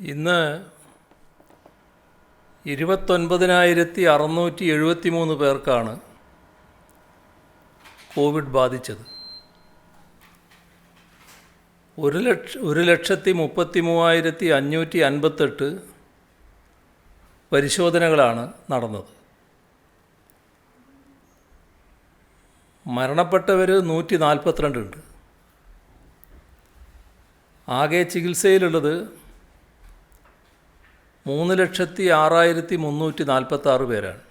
ഇന്ന് 29,673 പേർക്കാണ് കോവിഡ് ബാധിച്ചത്. 1,33,558 പരിശോധനകളാണ് നടന്നത്. മരണപ്പെട്ടവർ 142 ഉണ്ട്. ആകെ ചികിത്സയിലുള്ളത് 3,06,346 പേരാണ്.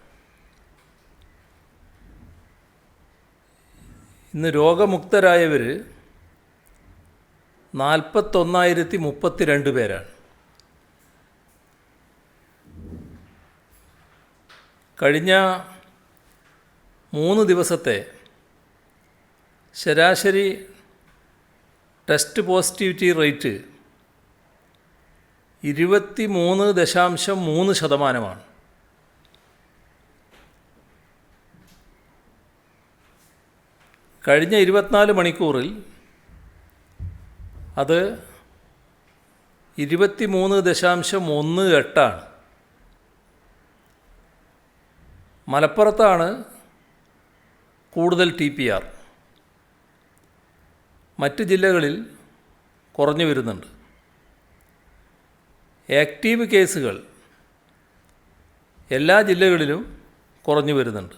ഇന്ന് രോഗമുക്തരായവർ 41,032 പേരാണ്. കഴിഞ്ഞ 3 ദിവസത്തെ ശരാശരി ടെസ്റ്റ് പോസിറ്റിവിറ്റി റേറ്റ് 23.3%. കഴിഞ്ഞ 24 മണിക്കൂറിൽ അത് 23.18%. മലപ്പുറത്താണ് കൂടുതൽ TPR. മറ്റ് ജില്ലകളിൽ കുറഞ്ഞു വരുന്നുണ്ട്. ആക്റ്റീവ് കേസുകൾ എല്ലാ ജില്ലകളിലും കുറഞ്ഞു വരുന്നുണ്ട്.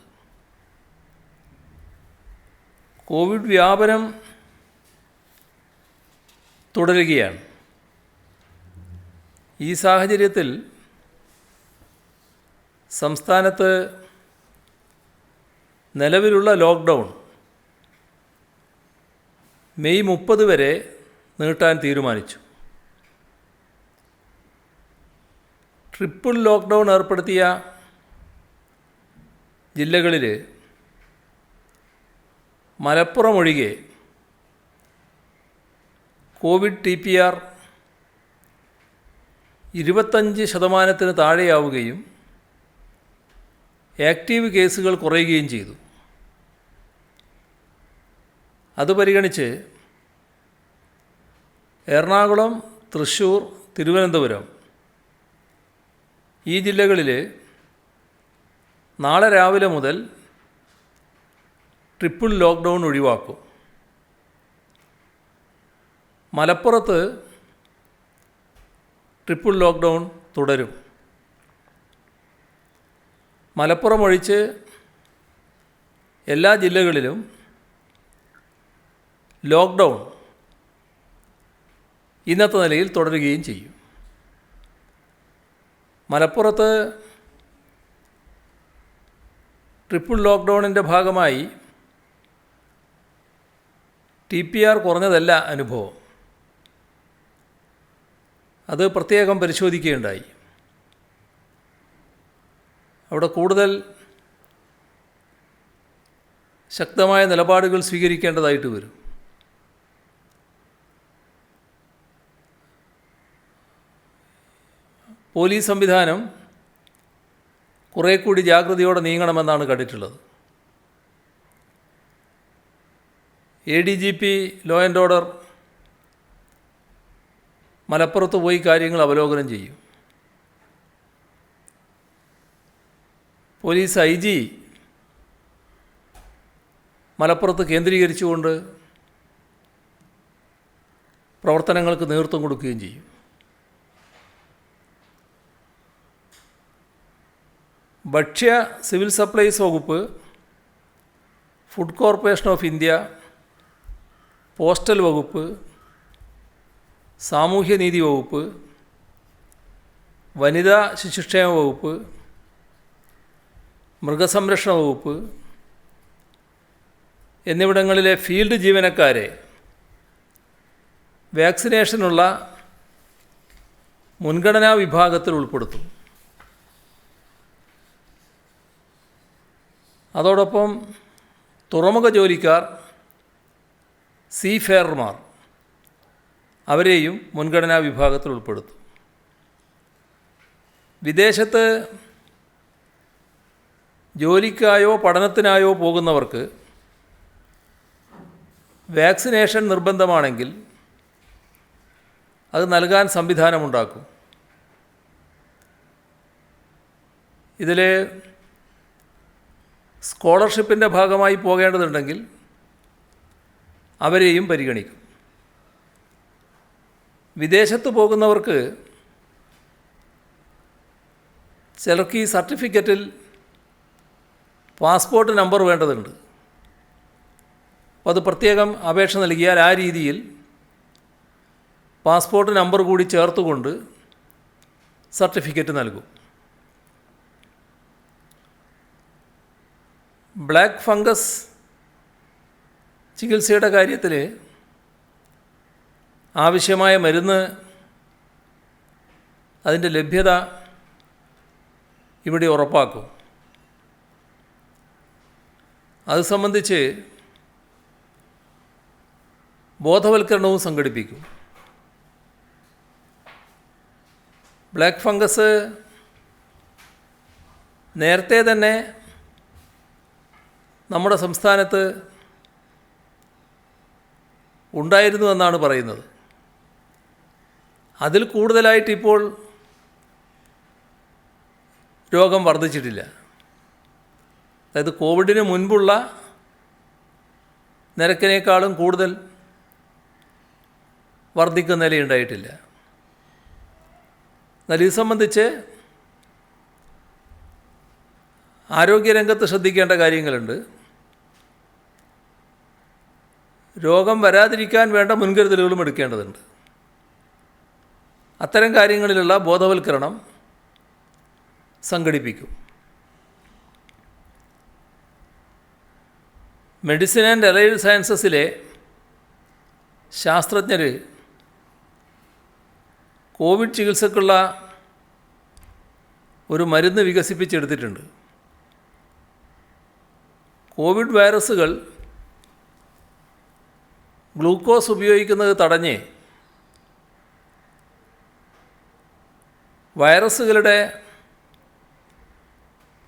കോവിഡ് വ്യാപനം തുടരുകയാണ്. ഈ സാഹചര്യത്തിൽ സംസ്ഥാനത്ത് നിലവിലുള്ള ലോക്ക്ഡൗൺ മെയ് 30 വരെ നീട്ടാൻ തീരുമാനിച്ചു. ട്രിപ്പിൾ ലോക്ക്ഡൗൺ ഏർപ്പെടുത്തിയ ജില്ലകളിൽ മലപ്പുറം ഒഴികെ കോവിഡ് TPR 25% താഴെയാവുകയും ആക്റ്റീവ് കേസുകൾ കുറയുകയും ചെയ്തു. അത് പരിഗണിച്ച് എറണാകുളം, തൃശ്ശൂർ, തിരുവനന്തപുരം ഈ ജില്ലകളിൽ നാളെ രാവിലെ മുതൽ ട്രിപ്പിൾ ലോക്ക്ഡൗൺ ഒഴിവാക്കും. മലപ്പുറത്ത് ട്രിപ്പിൾ ലോക്ക്ഡൗൺ തുടരും. മലപ്പുറം ഒഴിച്ച് എല്ലാ ജില്ലകളിലും ലോക്ക്ഡൗൺ ഇന്നത്തെ നിലയിൽ തുടരുകയും ചെയ്യും. മലപ്പുറത്ത് ട്രിപ്പിൾ ലോക്ക്ഡൗണിൻ്റെ ഭാഗമായി TPR കുറഞ്ഞതല്ല അനുഭവം. അത് പ്രത്യേകം പരിശോധിക്കുകയുണ്ടായി. അവിടെ കൂടുതൽ ശക്തമായ നിലപാടുകൾ സ്വീകരിക്കേണ്ടതായിട്ട് വരും. പോലീസ് സംവിധാനം കുറേ കൂടി ജാഗ്രതയോടെ നീങ്ങണമെന്നാണ് കണ്ടിട്ടുള്ളത്. ADGP ലോ ആൻഡ് ഓർഡർ മലപ്പുറത്ത് പോയി കാര്യങ്ങൾ അവലോകനം ചെയ്യും. പോലീസ് IG മലപ്പുറത്ത് കേന്ദ്രീകരിച്ചുകൊണ്ട് പ്രവർത്തനങ്ങൾക്ക് നേതൃത്വം കൊടുക്കുകയും ചെയ്യും. ഭക്ഷ്യ സിവിൽ സപ്ലൈസ് വകുപ്പ്, food corporation of India, postal വകുപ്പ്, സാമൂഹ്യനീതി വകുപ്പ്, വനിതാ ശിശുക്ഷേമ വകുപ്പ്, മൃഗസംരക്ഷണ വകുപ്പ് എന്നിവിടങ്ങളിലെ ഫീൽഡ് ജീവനക്കാരെ വാക്സിനേഷനുള്ള മുൻഗണനാ വിഭാഗത്തിൽ ഉൾപ്പെടുത്തും. അതോടൊപ്പം തുറമുഖ ജോലിക്കാർ, സീഫെയർമാർ അവരെയും മുൻഗണനാ വിഭാഗത്തിൽ ഉൾപ്പെടുത്തും. വിദേശത്ത് ജോലിക്കായോ പഠനത്തിനായോ പോകുന്നവർക്ക് വാക്സിനേഷൻ നിർബന്ധമാണെങ്കിൽ അത് നൽകാൻ സംവിധാനമുണ്ടാക്കും. ഇതിൽ സ്കോളർഷിപ്പിൻ്റെ ഭാഗമായി പോകേണ്ടതുണ്ടെങ്കിൽ അവരെയും പരിഗണിക്കും. വിദേശത്ത് പോകുന്നവർക്ക് ചിലർക്ക് ഈ സർട്ടിഫിക്കറ്റിൽ പാസ്പോർട്ട് നമ്പർ വേണ്ടതുണ്ട്. അപ്പോൾ അത് പ്രത്യേകം അപേക്ഷ നൽകിയാൽ ആ രീതിയിൽ പാസ്പോർട്ട് നമ്പർ കൂടി ചേർത്തുകൊണ്ട് സർട്ടിഫിക്കറ്റ് നൽകും. ബ്ലാക്ക് ഫംഗസ് ചികിത്സയുടെ കാര്യത്തിൽ ആവശ്യമായ മരുന്ന്, അതിൻ്റെ ലഭ്യത ഇവിടെ ഉറപ്പാക്കും. അത് സംബന്ധിച്ച് ബോധവൽക്കരണവും സംഘടിപ്പിക്കും. ബ്ലാക്ക് ഫംഗസ് നേരത്തെ തന്നെ നമ്മുടെ സംസ്ഥാനത്ത് ഉണ്ടായിരുന്നു എന്നാണ് പറയുന്നത്. അതിൽ കൂടുതലായിട്ട് ഇപ്പോൾ രോഗം വർദ്ധിച്ചിട്ടില്ല. അതായത് കോവിഡിന് മുൻപുള്ള നിരക്കിനേക്കാളും കൂടുതൽ വർദ്ധിക്കുന്ന നിലയുണ്ടായിട്ടില്ല. എന്നാൽ ഇത് സംബന്ധിച്ച് ആരോഗ്യരംഗത്ത് ശ്രദ്ധിക്കേണ്ട കാര്യങ്ങളുണ്ട്. രോഗം വരാതിരിക്കാൻ വേണ്ട മുൻകരുതലുകളും എടുക്കേണ്ടതുണ്ട്. അത്തരം കാര്യങ്ങളിലുള്ള ബോധവൽക്കരണം സംഘടിപ്പിക്കും. മെഡിസിൻ ആൻഡ് അലൈഡ് സയൻസസിലെ ശാസ്ത്രജ്ഞർ കോവിഡ് ചികിത്സക്കുള്ള ഒരു മരുന്ന് വികസിപ്പിച്ചെടുത്തിട്ടുണ്ട്. കോവിഡ് വൈറസുകൾ ഗ്ലൂക്കോസ് ഉപയോഗിക്കുന്നത് തടഞ്ഞ് വൈറസുകളുടെ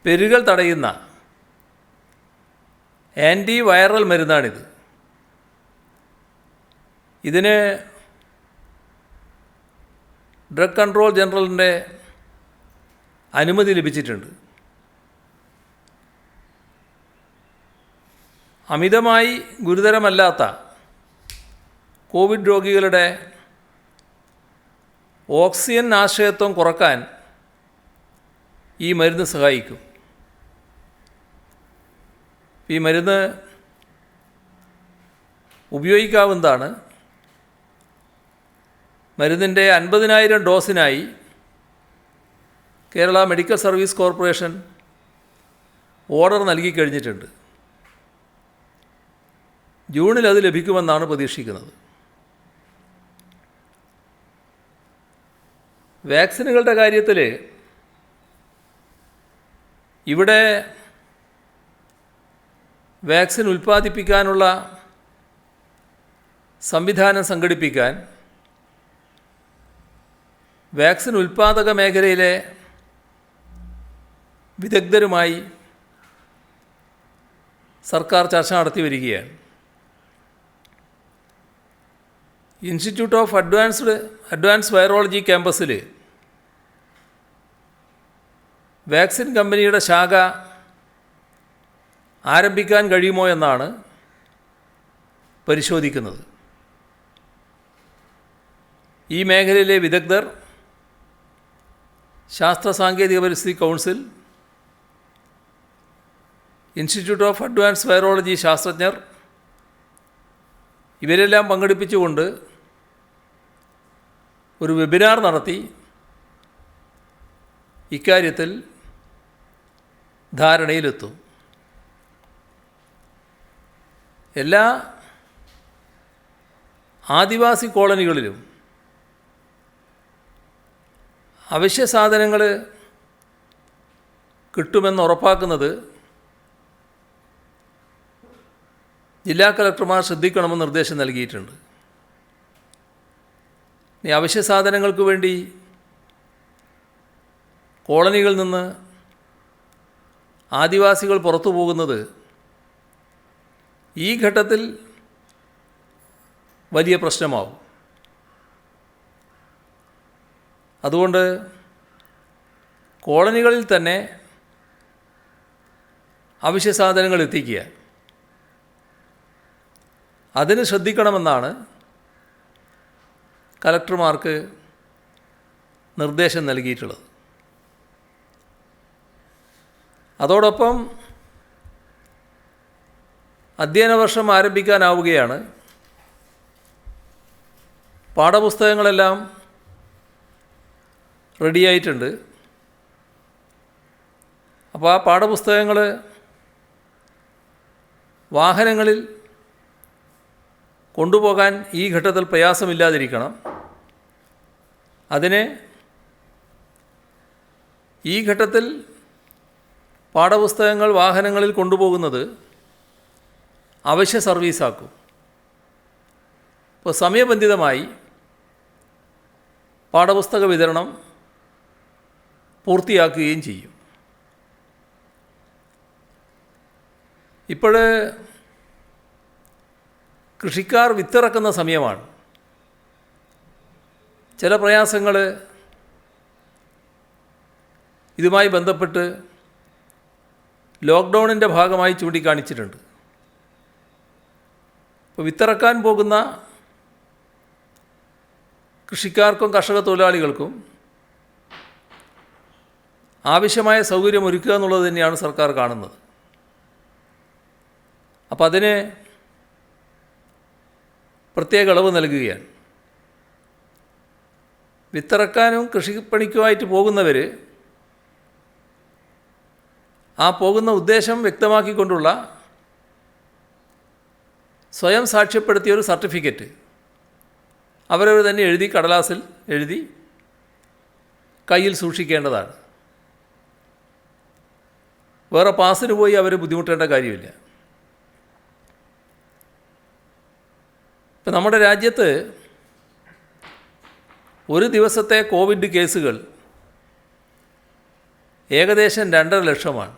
പെരുകൾ തടയുന്ന ആൻറ്റി വൈറൽ മരുന്നാണിത്. ഇതിന് ഡ്രഗ് കൺട്രോൾ ജനറലിൻ്റെ അനുമതി ലഭിച്ചിട്ടുണ്ട്. അമിതമായി ഗുരുതരമല്ലാത്ത കോവിഡ് രോഗികളുടെ ഓക്സിജൻ ആശ്രയത്വം കുറക്കാൻ ഈ മരുന്ന് സഹായിക്കും. ഈ മരുന്ന് ഉപയോഗിക്കാവുന്നതാണ്. മരുന്നിൻ്റെ 50,000 ഡോസിനായി Kerala medical service corporation order നൽകിക്കഴിഞ്ഞിട്ടുണ്ട്. ജൂണിൽ അത് ലഭിക്കുമെന്നാണ് പ്രതീക്ഷിക്കുന്നത്. വാക്സിനുകളുടെ കാര്യത്തിൽ ഇവിടെ വാക്സിൻ ഉൽപ്പാദിപ്പിക്കാനുള്ള സംവിധാനം സംഘടിപ്പിക്കാൻ വാക്സിൻ ഉൽപ്പാദക മേഖലയിലെ വിദഗ്ധരുമായി സർക്കാർ ചർച്ച നടത്തി വരികയാണ്. ഇൻസ്റ്റിറ്റ്യൂട്ട് ഓഫ് അഡ്വാൻസ് വൈറോളജി ക്യാമ്പസിൽ വാക്സിൻ കമ്പനിയുടെ ശാഖ ആരംഭിക്കാൻ കഴിയുമോ എന്നാണ് പരിശോധിക്കുന്നത്. ഈ മേഖലയിലെ വിദഗ്ധർ, ശാസ്ത്ര സാങ്കേതിക പരിസ്ഥിതി council, institute of advance virology ശാസ്ത്രജ്ഞർ ഇവരെല്ലാം പങ്കെടുപ്പിച്ചുകൊണ്ട് ഒരു വെബിനാർ നടത്തി ഇക്കാര്യത്തിൽ ധാരണയിലെത്തും. എല്ലാ ആദിവാസി കോളനികളിലും അവശ്യ സാധനങ്ങൾ കിട്ടുമെന്ന് ഉറപ്പാക്കുന്നത് ജില്ലാ കളക്ടർമാർ ശ്രദ്ധിക്കണമെന്ന് നിർദ്ദേശം നൽകിയിട്ടുണ്ട്. ഈ അവശ്യ സാധനങ്ങൾക്ക് വേണ്ടി കോളനികളിൽ നിന്ന് ആദിവാസികൾ പുറത്തു പോകുന്നത് ഈ ഘട്ടത്തിൽ വലിയ പ്രശ്നമാവും. അതുകൊണ്ട് കോളനികളിൽ തന്നെ അവശ്യ സാധനങ്ങൾ എത്തിക്കുക. അതിന് ശ്രദ്ധിക്കണമെന്നാണ് കലക്ടർമാർക്ക് നിർദ്ദേശം നൽകിയിട്ടുള്ളത്. അതോടൊപ്പം അധ്യയന വർഷം ആരംഭിക്കാനാവുകയാണ്. പാഠപുസ്തകങ്ങളെല്ലാം റെഡിയായിട്ടുണ്ട്. അപ്പോൾ ആ പാഠപുസ്തകങ്ങൾ വാഹനങ്ങളിൽ കൊണ്ടുപോകാൻ ഈ ഘട്ടത്തിൽ പ്രയാസമില്ലാതിരിക്കണം. അതിന് ഈ ഘട്ടത്തിൽ പാഠപുസ്തകങ്ങൾ വാഹനങ്ങളിൽ കൊണ്ടുപോകുന്നത് അവശ്യ സർവീസാക്കും. ഇപ്പോൾ സമയബന്ധിതമായി പാഠപുസ്തക വിതരണം പൂർത്തിയാക്കുകയും ചെയ്യും. ഇപ്പോൾ കൃഷിക്കാർ വിത്തിറക്കുന്ന സമയമാണ്. ചില പ്രയാസങ്ങൾ ഇതുമായി ബന്ധപ്പെട്ട് ലോക്ക്ഡൗണിൻ്റെ ഭാഗമായി ചൂണ്ടിക്കാണിച്ചിട്ടുണ്ട്. ഇപ്പോൾ വിത്തിറക്കാൻ പോകുന്ന കൃഷിക്കാർക്കും കർഷക തൊഴിലാളികൾക്കും ആവശ്യമായ സൗകര്യം ഒരുക്കുക എന്നുള്ളത് തന്നെയാണ് സർക്കാർ കാണുന്നത്. അപ്പോൾ അതിന് പ്രത്യേക ഇളവ് നൽകുകയാണ്. വിത്തിറക്കാനും കൃഷിപ്പണിക്കുമായിട്ട് പോകുന്നവർ ആ പോകുന്ന ഉദ്ദേശം വ്യക്തമാക്കിക്കൊണ്ടുള്ള സ്വയം സാക്ഷ്യപ്പെടുത്തിയൊരു സർട്ടിഫിക്കറ്റ് അവരവർ തന്നെ എഴുതി കടലാസിൽ എഴുതി കയ്യിൽ സൂക്ഷിക്കേണ്ടതാണ്. വേറെ പാസിന് പോയി അവർ ബുദ്ധിമുട്ടേണ്ട കാര്യമില്ല. ഇപ്പം നമ്മുടെ രാജ്യത്ത് ഒരു ദിവസത്തെ കോവിഡ് കേസുകൾ ഏകദേശം 2.5 ലക്ഷമാണ്.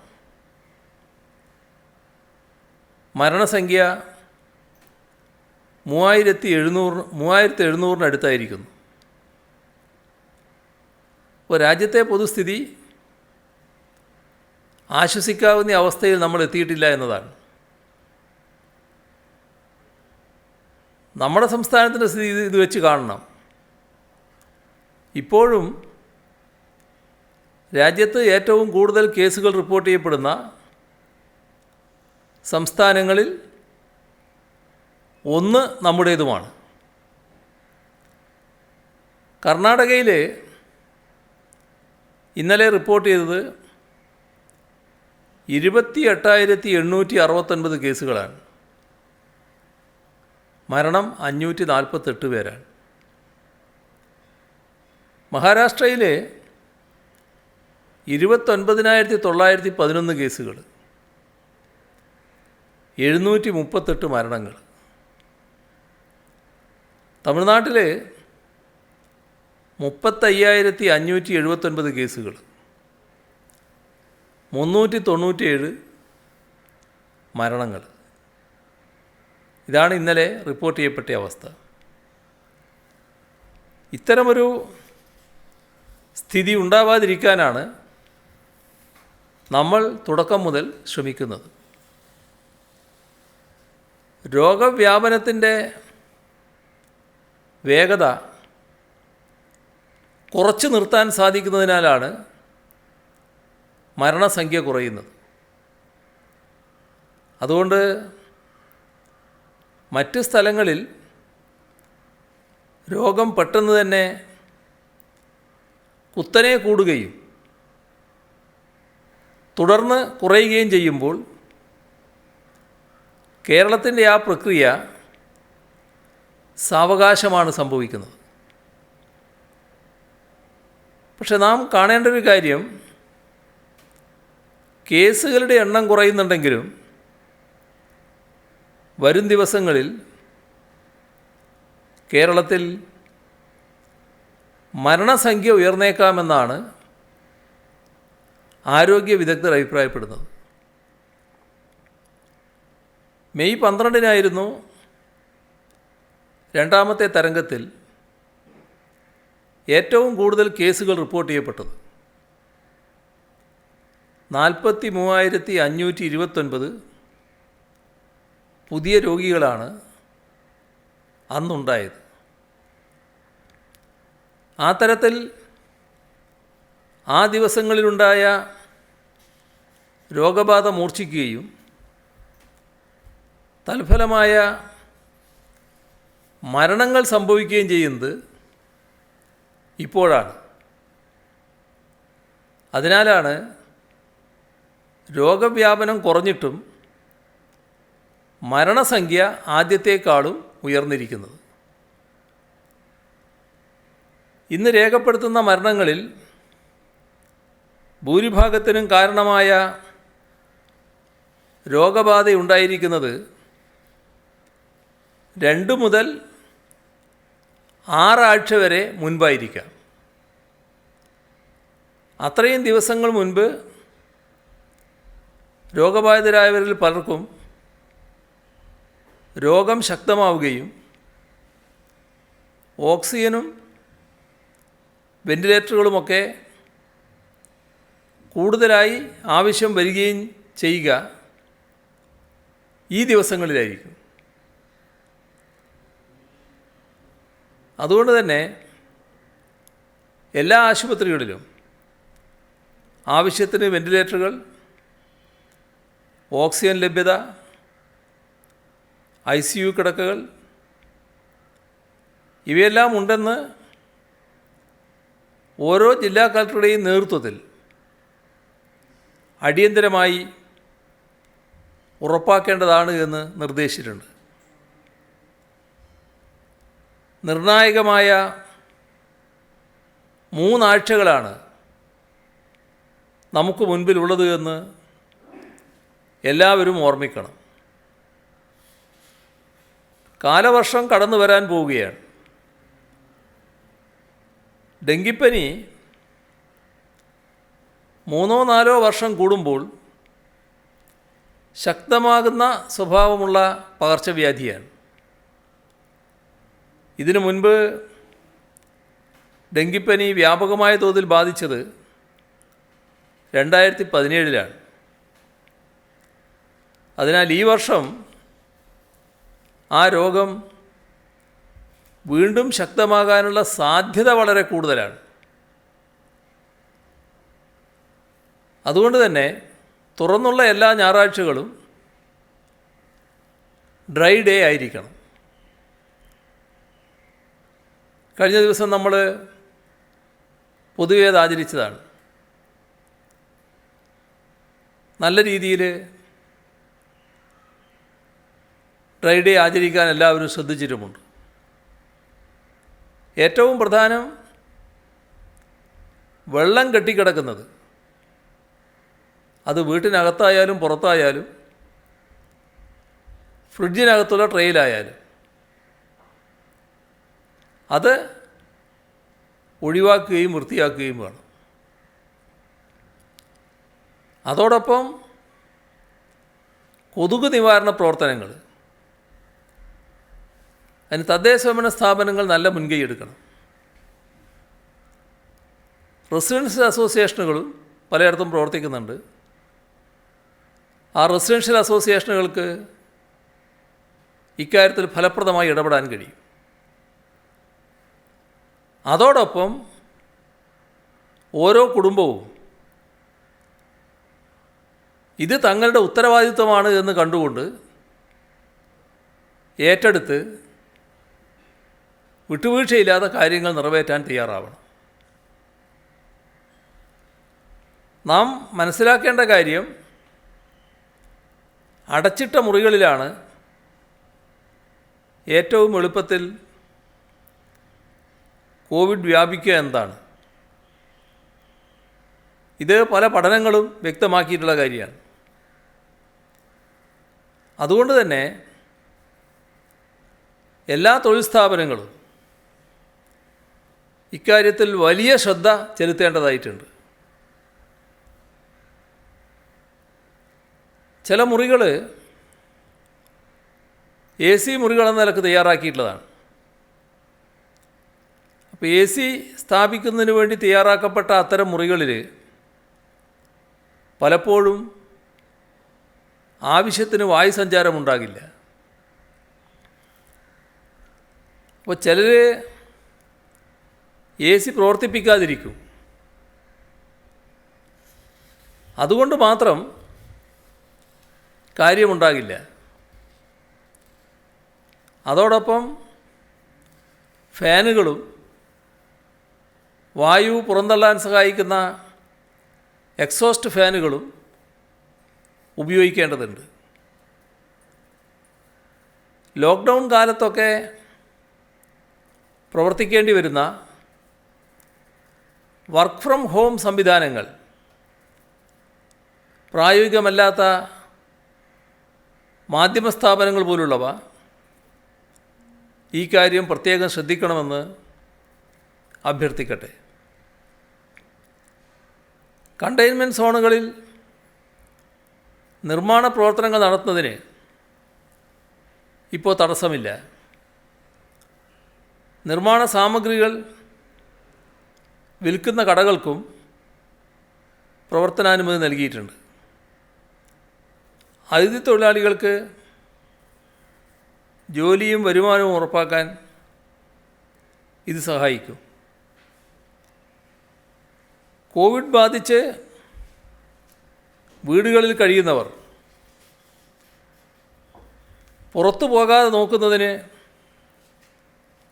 മരണസംഖ്യ 3700-3700-അടുത്തായിരിക്കുന്നു. അപ്പോൾ രാജ്യത്തെ പൊതുസ്ഥിതി ആശ്വസിക്കാവുന്ന അവസ്ഥയിൽ നമ്മൾ എത്തിയിട്ടില്ല എന്നതാണ്. നമ്മുടെ സംസ്ഥാനത്തിൻ്റെ സ്ഥിതി ഇത് വെച്ച് കാണണം. ഇപ്പോഴും രാജ്യത്ത് ഏറ്റവും കൂടുതൽ കേസുകൾ റിപ്പോർട്ട് ചെയ്യപ്പെടുന്ന സംസ്ഥാനങ്ങളിൽ ഒന്ന് നമ്മുടേതുമാണ്. കർണാടകയിൽ ഇന്നലെ റിപ്പോർട്ട് ചെയ്തത് 28,869 കേസുകളാണ്. മരണം 548 പേരാണ്. മഹാരാഷ്ട്രയിൽ 29,911 കേസുകൾ, 738 മരണങ്ങൾ. തമിഴ്നാട്ടിൽ 35,579 കേസുകൾ, 397 മരണങ്ങൾ. ഇതാണ് ഇന്നലെ റിപ്പോർട്ട് ചെയ്യപ്പെട്ട അവസ്ഥ. ഇത്തരമൊരു സ്ഥിതി ഉണ്ടാവാതിരിക്കാനാണ് നമ്മൾ തുടക്കം മുതൽ ശ്രമിക്കുന്നത്. രോഗവ്യാപനത്തിൻ്റെ വേഗത കുറച്ച് നിർത്താൻ സാധിക്കുന്നതിനാലാണ് മരണസംഖ്യ കുറയുന്നത്. അതുകൊണ്ട് മറ്റ് സ്ഥലങ്ങളിൽ രോഗം പെട്ടെന്ന് തന്നെ കുത്തനെ കൂടുകയും തുടർന്ന് കുറയുകയും ചെയ്യുമ്പോൾ കേരളത്തിൻ്റെ ആ പ്രക്രിയ സാവകാശമാണ് സംഭവിക്കുന്നത്. പക്ഷെ നാം കാണേണ്ട ഒരു കാര്യം, കേസുകളുടെ എണ്ണം കുറയുന്നുണ്ടെങ്കിലും വരും ദിവസങ്ങളിൽ കേരളത്തിൽ മരണസംഖ്യ ഉയർന്നേക്കാമെന്നാണ് ആരോഗ്യ വിദഗ്ധർ അഭിപ്രായപ്പെടുന്നത്. മെയ് 12-നായിരുന്നു രണ്ടാമത്തെ തരംഗത്തിൽ ഏറ്റവും കൂടുതൽ കേസുകൾ റിപ്പോർട്ട് ചെയ്യപ്പെട്ടത്. 43,529 പുതിയ രോഗികളാണ് അന്നുണ്ടായത്. ആ തരത്തിൽ ആ ദിവസങ്ങളിലുണ്ടായ രോഗബാധ മൂർച്ഛിക്കുകയും തൽഫലമായ മരണങ്ങൾ സംഭവിക്കുകയും ചെയ്യുന്നത് ഇപ്പോഴാണ്. അതിനാലാണ് രോഗവ്യാപനം കുറഞ്ഞിട്ടും മരണസംഖ്യ ആദ്യത്തേക്കാളും ഉയർന്നിരിക്കുന്നത്. ഇന്ന് രേഖപ്പെടുത്തുന്ന മരണങ്ങളിൽ ഭൂരിഭാഗത്തിനും കാരണമായ രോഗബാധയുണ്ടായിരിക്കുന്നത് 2 മുതൽ 6 ആഴ്ച വരെ മുൻപായിരിക്കാം. അത്രയും ദിവസങ്ങൾ മുൻപ് രോഗബാധിതരായവരിൽ പലർക്കും രോഗം ശക്തമാവുകയും ഓക്സിജനും വെന്റിലേറ്ററുകളുമൊക്കെ കൂടുതലായി ആവശ്യം വരികയും ചെയ്യുക ഈ ദിവസങ്ങളിലായിരിക്കും. അതുകൊണ്ട് തന്നെ എല്ലാ ആശുപത്രികളിലും ആവശ്യത്തിന് വെന്റിലേറ്ററുകൾ, ഓക്സിജൻ ലഭ്യത, ICU കിടക്കകൾ ഇവയെല്ലാം ഉണ്ടെന്ന് ഓരോ ജില്ലാ കളക്ടറുടെയും നേതൃത്വത്തിൽ അടിയന്തരമായി ഉറപ്പാക്കേണ്ടതാണ് എന്ന് നിർദ്ദേശിച്ചിട്ടുണ്ട്. നിർണായകമായ 3 ആഴ്ചകളാണ് നമുക്ക് മുൻപിലുള്ളത് എന്ന് എല്ലാവരും ഓർമ്മിക്കണം. കാലവർഷം കടന്നു വരാൻ പോവുകയാണ്. ഡെങ്കിപ്പനി 3-4 വർഷം കൂടുമ്പോൾ ശക്തമാകുന്ന സ്വഭാവമുള്ള പകർച്ചവ്യാധിയാണ്. ഇതിനു മുൻപ് ഡെങ്കിപ്പനി വ്യാപകമായ തോതിൽ ബാധിച്ചത് 2017 അതിനാൽ ഈ വർഷം ആ രോഗം വീണ്ടും ശക്തമാകാനുള്ള സാധ്യത വളരെ കൂടുതലാണ്. അതുകൊണ്ട് തന്നെ തുറന്നുള്ള എല്ലാ ഞായറാഴ്ചകളും ഡ്രൈ ഡേ ആയിരിക്കണം. കഴിഞ്ഞ ദിവസം നമ്മൾ പൊതുവെ അത് ആചരിച്ചതാണ്. നല്ല രീതിയിൽ ഡ്രൈ ഡേ ആചരിക്കാൻ എല്ലാവരും ശ്രദ്ധിച്ചിട്ടുമുണ്ട്. ഏറ്റവും പ്രധാനം വെള്ളം കെട്ടിക്കിടക്കുന്നത്, അത് വീട്ടിനകത്തായാലും പുറത്തായാലും ഫ്രിഡ്ജിനകത്തുള്ള ട്രെയിലായാലും അത് ഒഴിവാക്കുകയും വൃത്തിയാക്കുകയും വേണം. അതോടൊപ്പം കൊതുക് നിവാരണ പ്രവർത്തനങ്ങൾ, അതിന് തദ്ദേശഭരണ സ്ഥാപനങ്ങൾ നല്ല മുൻകൈ എടുക്കണം. റെസിഡൻഷ്യൽ അസോസിയേഷനുകളും പലയിടത്തും പ്രവർത്തിക്കുന്നുണ്ട്. ആ റെസിഡൻഷ്യൽ അസോസിയേഷനുകൾക്ക് ഇക്കാര്യത്തിൽ ഫലപ്രദമായി ഇടപെടാൻ കഴിയും. അതോടൊപ്പം ഓരോ കുടുംബവും ഇത് തങ്ങളുടെ ഉത്തരവാദിത്വമാണ് എന്ന് കണ്ടുകൊണ്ട് ഏറ്റെടുത്ത് വിട്ടുവീഴ്ചയില്ലാതെ കാര്യങ്ങൾ നിറവേറ്റാൻ തയ്യാറാവണം. നാം മനസ്സിലാക്കേണ്ട കാര്യം, അടച്ചിട്ട മുറികളിലാണ് ഏറ്റവും എളുപ്പത്തിൽ കോവിഡ് വ്യാപിക്കുക എന്നതാണ്. ഇത് പല പഠനങ്ങളും വ്യക്തമാക്കിയിട്ടുള്ള കാര്യമാണ്. അതുകൊണ്ട് തന്നെ എല്ലാ തൊഴിൽ സ്ഥാപനങ്ങളും ഇക്കാര്യത്തിൽ വലിയ ശ്രദ്ധ ചെലുത്തേണ്ടതായിട്ടുണ്ട്. ചില മുറികൾ AC മുറികളെന്ന നിലക്ക് തയ്യാറാക്കിയിട്ടുള്ളതാണ്. അപ്പോൾ AC സ്ഥാപിക്കുന്നതിന് വേണ്ടി തയ്യാറാക്കപ്പെട്ട അത്തരം മുറികളിൽ പലപ്പോഴും ആവശ്യത്തിന് വായുസഞ്ചാരമുണ്ടാകില്ല. അപ്പോൾ ചിലർ AC പ്രവർത്തിപ്പിക്കാതിരിക്കും. അതുകൊണ്ട് മാത്രം കാര്യമുണ്ടാകില്ല. അതോടൊപ്പം ഫാനുകളും വായു പുറന്തള്ളാൻ സഹായിക്കുന്ന എക്സോസ്റ്റ് ഫാനുകളും ഉപയോഗിക്കേണ്ടതുണ്ട്. ലോക്ക്ഡൗൺ കാലത്തൊക്കെ പ്രവർത്തിക്കേണ്ടി വരുന്ന വർക്ക് ഫ്രം ഹോം സംവിധാനങ്ങൾ പ്രായോഗികമല്ലാത്ത മാധ്യമ സ്ഥാപനങ്ങൾ പോലുള്ളവ ഈ കാര്യം പ്രത്യേകം ശ്രദ്ധിക്കണമെന്ന് അഭ്യർത്ഥിക്കട്ടെ. കണ്ടെയ്ൻമെൻറ്റ് സോണുകളിൽ നിർമ്മാണ പ്രവർത്തനങ്ങൾ നടത്തുന്നതിന് ഇപ്പോൾ തടസ്സമില്ല. നിർമ്മാണ സാമഗ്രികൾ വിൽക്കുന്ന കടകൾക്കും പ്രവർത്തനാനുമതി നൽകിയിട്ടുണ്ട്. അതിഥി തൊഴിലാളികൾക്ക് ജോലിയും വരുമാനവും ഉറപ്പാക്കാൻ ഇത് സഹായിക്കും. കോവിഡ് ബാധിച്ച് വീടുകളിൽ കഴിയുന്നവർ പുറത്തു പോകാതെ നോക്കുന്നതിന്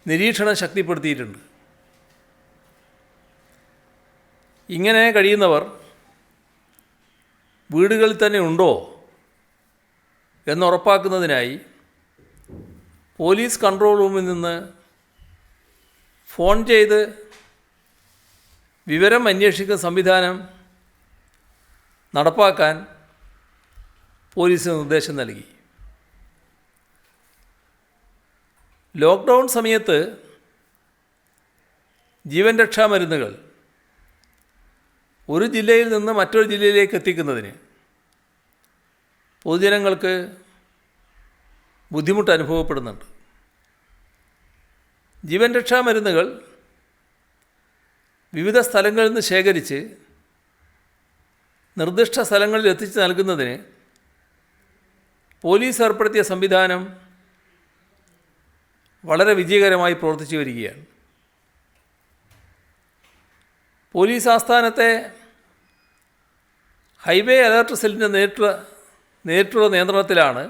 നിരീക്ഷണം ശക്തിപ്പെടുത്തിയിട്ടുണ്ട്. ഇങ്ങനെ കഴിയുന്നവർ വീടുകളിൽ തന്നെ ഉണ്ടോ എന്നുറപ്പാക്കുന്നതിനായി പോലീസ് കൺട്രോൾ റൂമിൽ നിന്ന് ഫോൺ ചെയ്ത് വിവരം അന്വേഷിക്കുന്ന സംവിധാനം നടപ്പാക്കാൻ പോലീസിന് നിർദ്ദേശം നൽകി. ലോക്ക്ഡൗൺ സമയത്ത് ജീവൻ രക്ഷാ മരുന്നുകൾ ഒരു ജില്ലയിൽ നിന്ന് മറ്റൊരു ജില്ലയിലേക്ക് എത്തിക്കുന്നതിന് പൊതുജനങ്ങൾക്ക് ബുദ്ധിമുട്ട് അനുഭവപ്പെടുന്നുണ്ട്. ജീവൻ രക്ഷാ മരുന്നുകൾ വിവിധ സ്ഥലങ്ങളിൽ നിന്ന് ശേഖരിച്ച് നിർദ്ദിഷ്ട സ്ഥലങ്ങളിൽ എത്തിച്ച് നൽകുന്നതിന് പോലീസ് ഏർപ്പെടുത്തിയ സംവിധാനം വളരെ വിജയകരമായി പ്രവർത്തിച്ചു വരികയാണ്. പോലീസ് ആസ്ഥാനത്തെ ഹൈവേ അലർട്ട് സെല്ലിൻ്റെ നേരിട്ടുള്ള നിയന്ത്രണത്തിലാണ്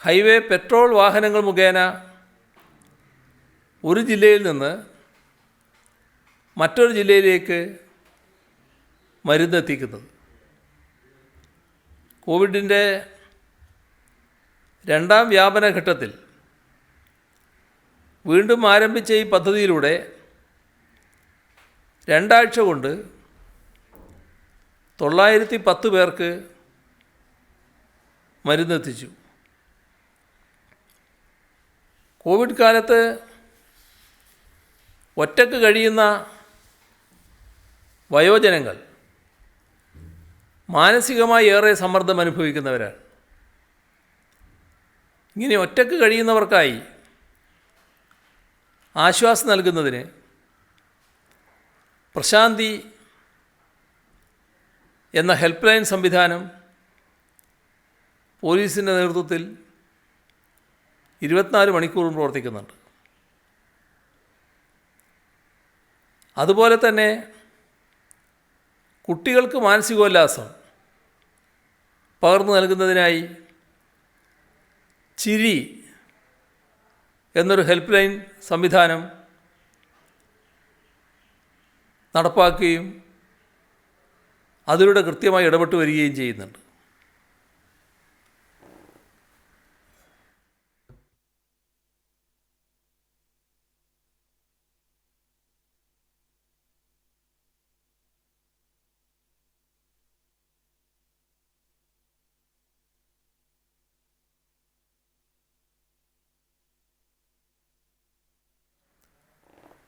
ഹൈവേ പെട്രോൾ വാഹനങ്ങൾ മുഖേന ഒരു ജില്ലയിൽ നിന്ന് മറ്റൊരു ജില്ലയിലേക്ക് മരുന്നെത്തിക്കുന്നത്. കോവിഡിൻ്റെ രണ്ടാം വ്യാപന ഘട്ടത്തിൽ വീണ്ടും ആരംഭിച്ച ഈ പദ്ധതിയിലൂടെ 2 ആഴ്ച കൊണ്ട് 910 പേർക്ക് മരുന്നെത്തിച്ചു. കോവിഡ് കാലത്ത് ഒറ്റക്ക് കഴിയുന്ന വയോജനങ്ങൾ മാനസികമായി ഏറെ സമ്മർദ്ദം അനുഭവിക്കുന്നവരാണ്. ഇങ്ങനെ ഒറ്റക്ക് കഴിയുന്നവർക്കായി ആശ്വാസം നൽകുന്നതിന് പ്രശാന്തി എന്ന ഹെൽപ്പ് ലൈൻ സംവിധാനം പോലീസിൻ്റെ നേതൃത്വത്തിൽ 24 മണിക്കൂറും പ്രവർത്തിക്കുന്നുണ്ട്. അതുപോലെ തന്നെ കുട്ടികൾക്ക് മാനസികോല്ലാസം പകർന്നു നൽകുന്നതിനായി ചിരി എന്നൊരു ഹെൽപ്പ് ലൈൻ സംവിധാനം നടപ്പാക്കുകയും അതിലൂടെ കൃത്യമായി ഇടപെട്ട് വരികയും ചെയ്യുന്നുണ്ട്.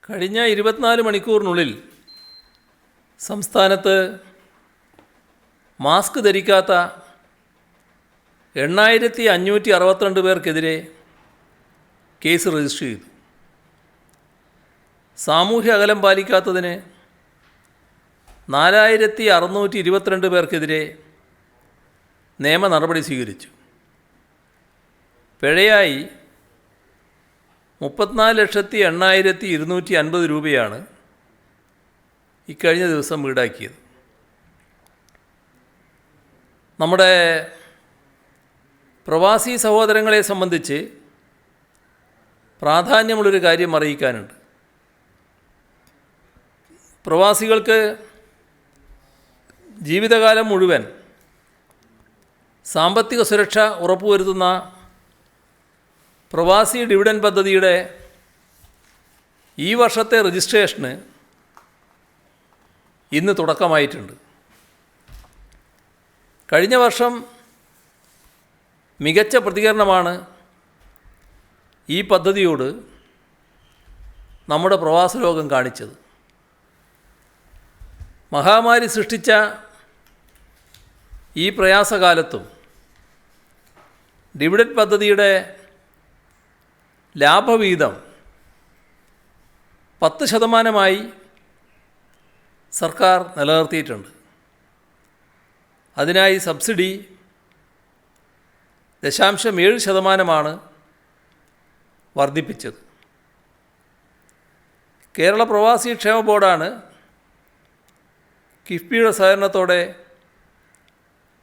കഴിഞ്ഞ 24 മണിക്കൂറിനുള്ളിൽ സംസ്ഥാനത്ത് മാസ്ക് ധരിക്കാത്ത 8562 പേർക്കെതിരെ കേസ് രജിസ്റ്റർ ചെയ്തു. സാമൂഹ്യ അകലം പാലിക്കാത്തതിന് 4622 പേർക്കെതിരെ നിയമ നടപടി സ്വീകരിച്ചു. പിഴയായി 34,08,250 രൂപയാണ് ഇക്കഴിഞ്ഞ ദിവസം ഈടാക്കിയത്. നമ്മുടെ പ്രവാസി സഹോദരങ്ങളെ സംബന്ധിച്ച് പ്രാധാന്യമുള്ളൊരു കാര്യം അറിയിക്കാനുണ്ട്. പ്രവാസികൾക്ക് ജീവിതകാലം മുഴുവൻ സാമ്പത്തിക സുരക്ഷ ഉറപ്പുവരുത്തുന്ന പ്രവാസി ഡിവിഡൻഡ് പദ്ധതിയുടെ ഈ വർഷത്തെ രജിസ്ട്രേഷന് ഇന്ന് തുടക്കമായിട്ടുണ്ട്. കഴിഞ്ഞ വർഷം മികച്ച പ്രതികരണമാണ് ഈ പദ്ധതിയോട് നമ്മുടെ പ്രവാസ ലോകം കാണിച്ചത്. മഹാമാരി സൃഷ്ടിച്ച ഈ പ്രയാസകാലത്തും ഡിവിഡൻഡ് പദ്ധതിയുടെ ലാഭവിഹിതം 10% സർക്കാർ നിലനിർത്തിയിട്ടുണ്ട്. അതിനായി സബ്സിഡി 0.7% വർദ്ധിപ്പിച്ചത്. കേരള പ്രവാസി ക്ഷേമ ബോർഡാണ് കിഫ്ബിയുടെ സഹകരണത്തോടെ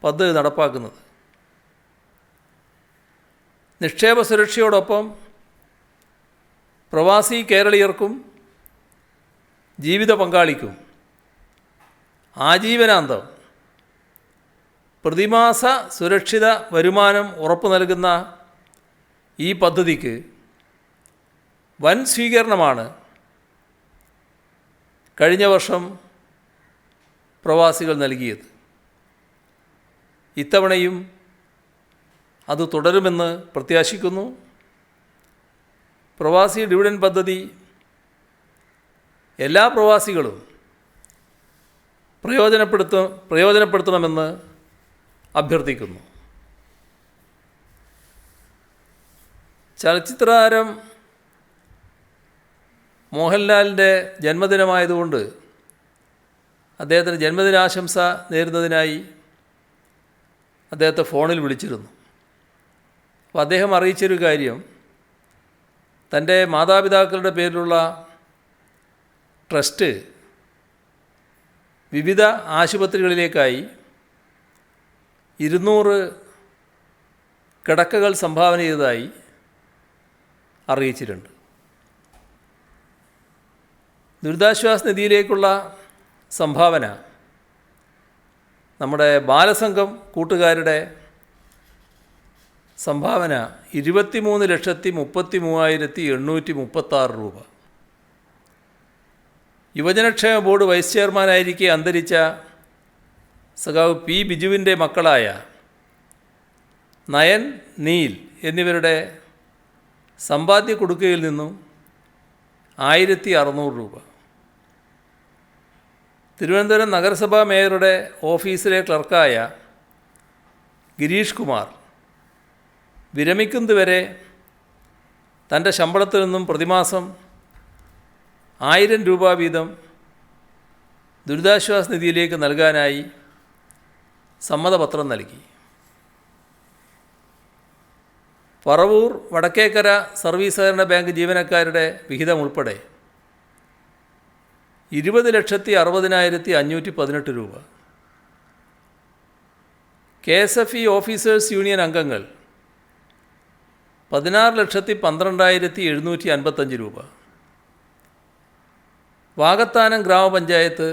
പദ്ധതി നടപ്പാക്കുന്നത്. നിക്ഷേപ സുരക്ഷയോടൊപ്പം പ്രവാസി കേരളീയർക്കും ജീവിത പങ്കാളിക്കും ആജീവനാന്തം പ്രതിമാസ സുരക്ഷിത വരുമാനം ഉറപ്പു നൽകുന്ന ഈ പദ്ധതിക്ക് വൻ സ്വീകരണമാണ് കഴിഞ്ഞ വർഷം പ്രവാസികൾ നൽകിയത്. ഇത്തവണയും അത് തുടരുമെന്ന് പ്രത്യാശിക്കുന്നു. പ്രവാസി ഡിവിഡൻഡ് പദ്ധതി എല്ലാ പ്രവാസികളും പ്രയോജനപ്പെടുത്തണമെന്ന് അഭ്യർത്ഥിക്കുന്നു. ചലച്ചിത്രതാരം മോഹൻലാലിൻ്റെ ജന്മദിനമായതുകൊണ്ട് അദ്ദേഹത്തിന് ജന്മദിനാശംസ നേരുന്നതിനായി അദ്ദേഹത്തെ ഫോണിൽ വിളിച്ചിരുന്നു. അപ്പോൾ അദ്ദേഹം അറിയിച്ചൊരു കാര്യം, തൻ്റെ മാതാപിതാക്കളുടെ പേരിലുള്ള ട്രസ്റ്റ് വിവിധ ആശുപത്രികളിലേക്കായി 200 കിടക്കകൾ സംഭാവന ചെയ്തതായി അറിയിച്ചിട്ടുണ്ട്. ദുരിതാശ്വാസ നിധിയിലേക്കുള്ള സംഭാവന നമ്മുടെ ബാലസംഘം കൂട്ടുകാരുടെ സംഭാവന 23,33,836 രൂപ. യുവജനക്ഷേമ ബോർഡ് വൈസ് ചെയർമാനായിരിക്കെ അന്തരിച്ച സഖാവ് പി ബിജുവിൻ്റെ മക്കളായ നയൻ, നീൽ എന്നിവരുടെ സമ്പാദ്യ കുടുക്കയിൽ നിന്നും 1,600 രൂപ. തിരുവനന്തപുരം നഗരസഭാ മേയറുടെ ഓഫീസിലെ ക്ലർക്കായ ഗിരീഷ് കുമാർ വിരമിക്കുന്നതുവരെ തൻ്റെ ശമ്പളത്തിൽ നിന്നും പ്രതിമാസം 1000 രൂപ വീതം ദുരിതാശ്വാസ നിധിയിലേക്ക് നൽകാനായി സമ്മതപത്രം നൽകി. പറവൂർ വടക്കേക്കര സർവീസ് സഹകരണ ബാങ്ക് ജീവനക്കാരുടെ വിഹിതം ഉൾപ്പെടെ 20,60,518 രൂപ. KSFE ഓഫീസേഴ്സ് യൂണിയൻ അംഗങ്ങൾ 16,12,755 രൂപ. വാകത്താനം ഗ്രാമപഞ്ചായത്ത്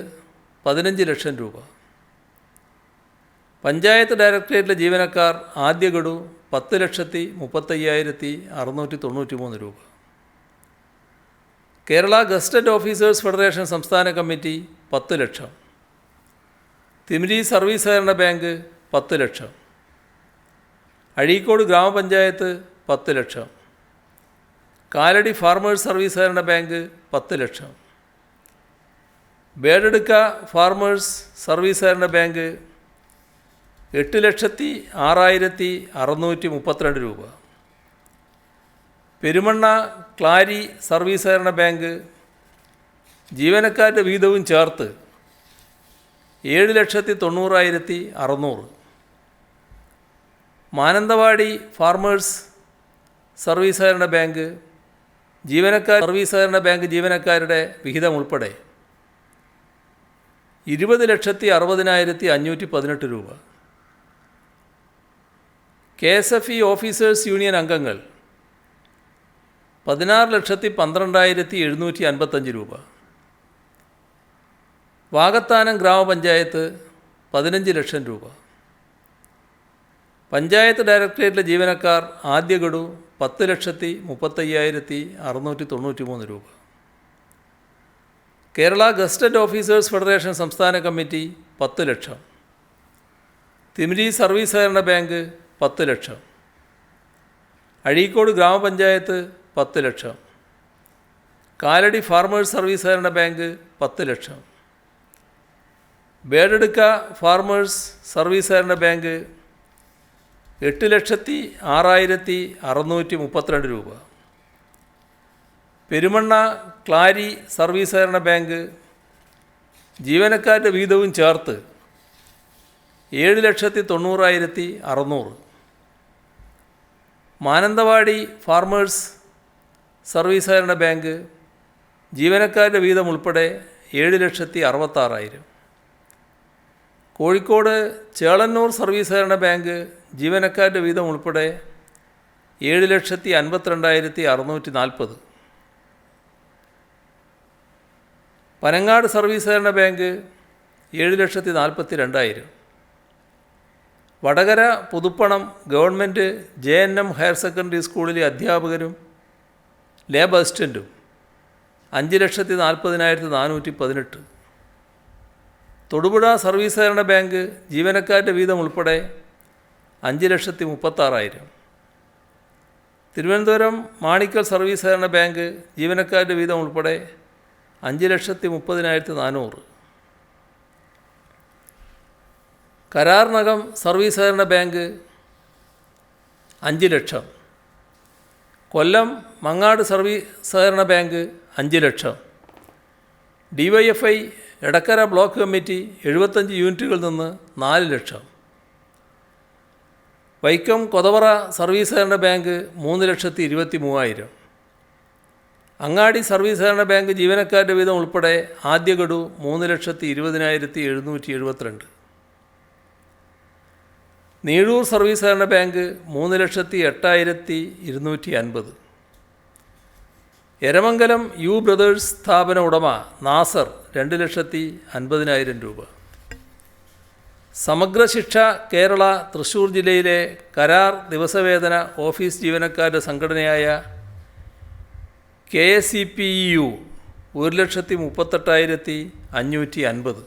15 ലക്ഷം രൂപ. പഞ്ചായത്ത് ഡയറക്ടറേറ്റിലെ ജീവനക്കാർ ആദ്യ ഗഡു 10,35,693 രൂപ. കേരള ഗസറ്റഡ് ഓഫീസേഴ്സ് ഫെഡറേഷൻ സംസ്ഥാന കമ്മിറ്റി 10 ലക്ഷം. തിമിരി സർവീസ് സഹകരണ ബാങ്ക് 10 ലക്ഷം. അഴീക്കോട് ഗ്രാമപഞ്ചായത്ത് 10 ലക്ഷം. കാലടി ഫാർമേഴ്സ് സർവീസ് സഹകരണ ബാങ്ക് 10 ലക്ഷം. ബേഡെടുക്ക ഫാർമേഴ്സ് സർവീസ് സഹകരണ ബാങ്ക് 8,06,632 രൂപ. പെരുമണ്ണ ക്ലാരി സർവീസ് സഹകരണ ബാങ്ക് ജീവനക്കാരുടെ വിഹിതവും ചേർത്ത് 7,90,600. മാനന്തവാടി ഫാർമേഴ്സ് സർവീസ് സഹകരണ ബാങ്ക് ജീവനക്കാരുടെ വിഹിതം ഉൾപ്പെടെ 20,60,518 രൂപ. KSFE ഓഫീസേഴ്സ് യൂണിയൻ അംഗങ്ങൾ 16,12,755 രൂപ. വാകത്താനം ഗ്രാമപഞ്ചായത്ത് 15 ലക്ഷം രൂപ. പഞ്ചായത്ത് ഡയറക്ടറേറ്റിലെ ജീവനക്കാർ ആദ്യ ഗഡു 10,35,693 രൂപ. കേരള ഗസറ്റഡ് ഓഫീസേഴ്സ് ഫെഡറേഷൻ സംസ്ഥാന കമ്മിറ്റി 10 ലക്ഷം. തിമിരി സർവീസ് സഹകരണ ബാങ്ക് 10 ലക്ഷം. അഴീക്കോട് ഗ്രാമപഞ്ചായത്ത് 10 ലക്ഷം. കാലടി ഫാർമേഴ്സ് സർവീസ് സഹകരണ ബാങ്ക് 10 ലക്ഷം. ബേഡെടുക്ക ഫാർമേഴ്സ് സർവീസ് സഹകരണ ബാങ്ക് 8,06,632 രൂപ. പെരുമണ്ണ ക്ലാരി സർവീസ് സഹകരണ ബാങ്ക് ജീവനക്കാരുടെ വീതവും ചേർത്ത് 7,90,600. മാനന്തവാടി ഫാർമേഴ്സ് സർവീസ് സഹകരണ ബാങ്ക് ജീവനക്കാരുടെ വീതം ഉൾപ്പെടെ 7,66,000. കോഴിക്കോട് ചേളന്നൂർ സർവീസ് സഹകരണ ബാങ്ക് ജീവനക്കാരുടെ വീതം ഉൾപ്പെടെ 7,52,640. പനങ്ങാട് സർവീസ് സഹകരണ bank 7,42,000. Vadakara Puthuppanam government JNM higher secondary സ്കൂളിലെ അധ്യാപകരും ലാബ് അസിസ്റ്റൻറ്റും 5,40,418. തൊടുപുഴ സർവീസ് സഹകരണ ബാങ്ക് ജീവനക്കാരുടെ വീതം ഉൾപ്പെടെ 5,36,000. തിരുവനന്തപുരം മാണിക്കൽ സർവീസ് സഹകരണ ബാങ്ക് ജീവനക്കാരുടെ വീതം ഉൾപ്പെടെ 5,30,400. കരാർനഗം സർവീസ് സഹകരണ ബാങ്ക് 5 ലക്ഷം. കൊല്ലം മങ്ങാട് സർവീസ് സഹകരണ ബാങ്ക് 5 ലക്ഷം. DYFI എടക്കര ബ്ലോക്ക് കമ്മിറ്റി 75 യൂണിറ്റുകളിൽ നിന്ന് 4 ലക്ഷം. വൈക്കം കൊതവറ സർവീസ് സഹകരണ ബാങ്ക് 3,23,000. അങ്ങാടി സർവീസ് സഹകരണ ബാങ്ക് ജീവനക്കാരുടെ വീതം ഉൾപ്പെടെ ആദ്യ ഗഡു 3,20,772. നീഴൂർ സർവീസ് സഹകരണ ബാങ്ക് 3,08,250. എരമംഗലം യു ബ്രദേഴ്സ് സ്ഥാപന ഉടമ നാസർ 2,50,000 രൂപ. സമഗ്ര ശിക്ഷ കേരള തൃശ്ശൂർ ജില്ലയിലെ കരാർ ദിവസവേതന ഓഫീസ് ജീവനക്കാരുടെ സംഘടനയായ KSEPEU 1,38,550.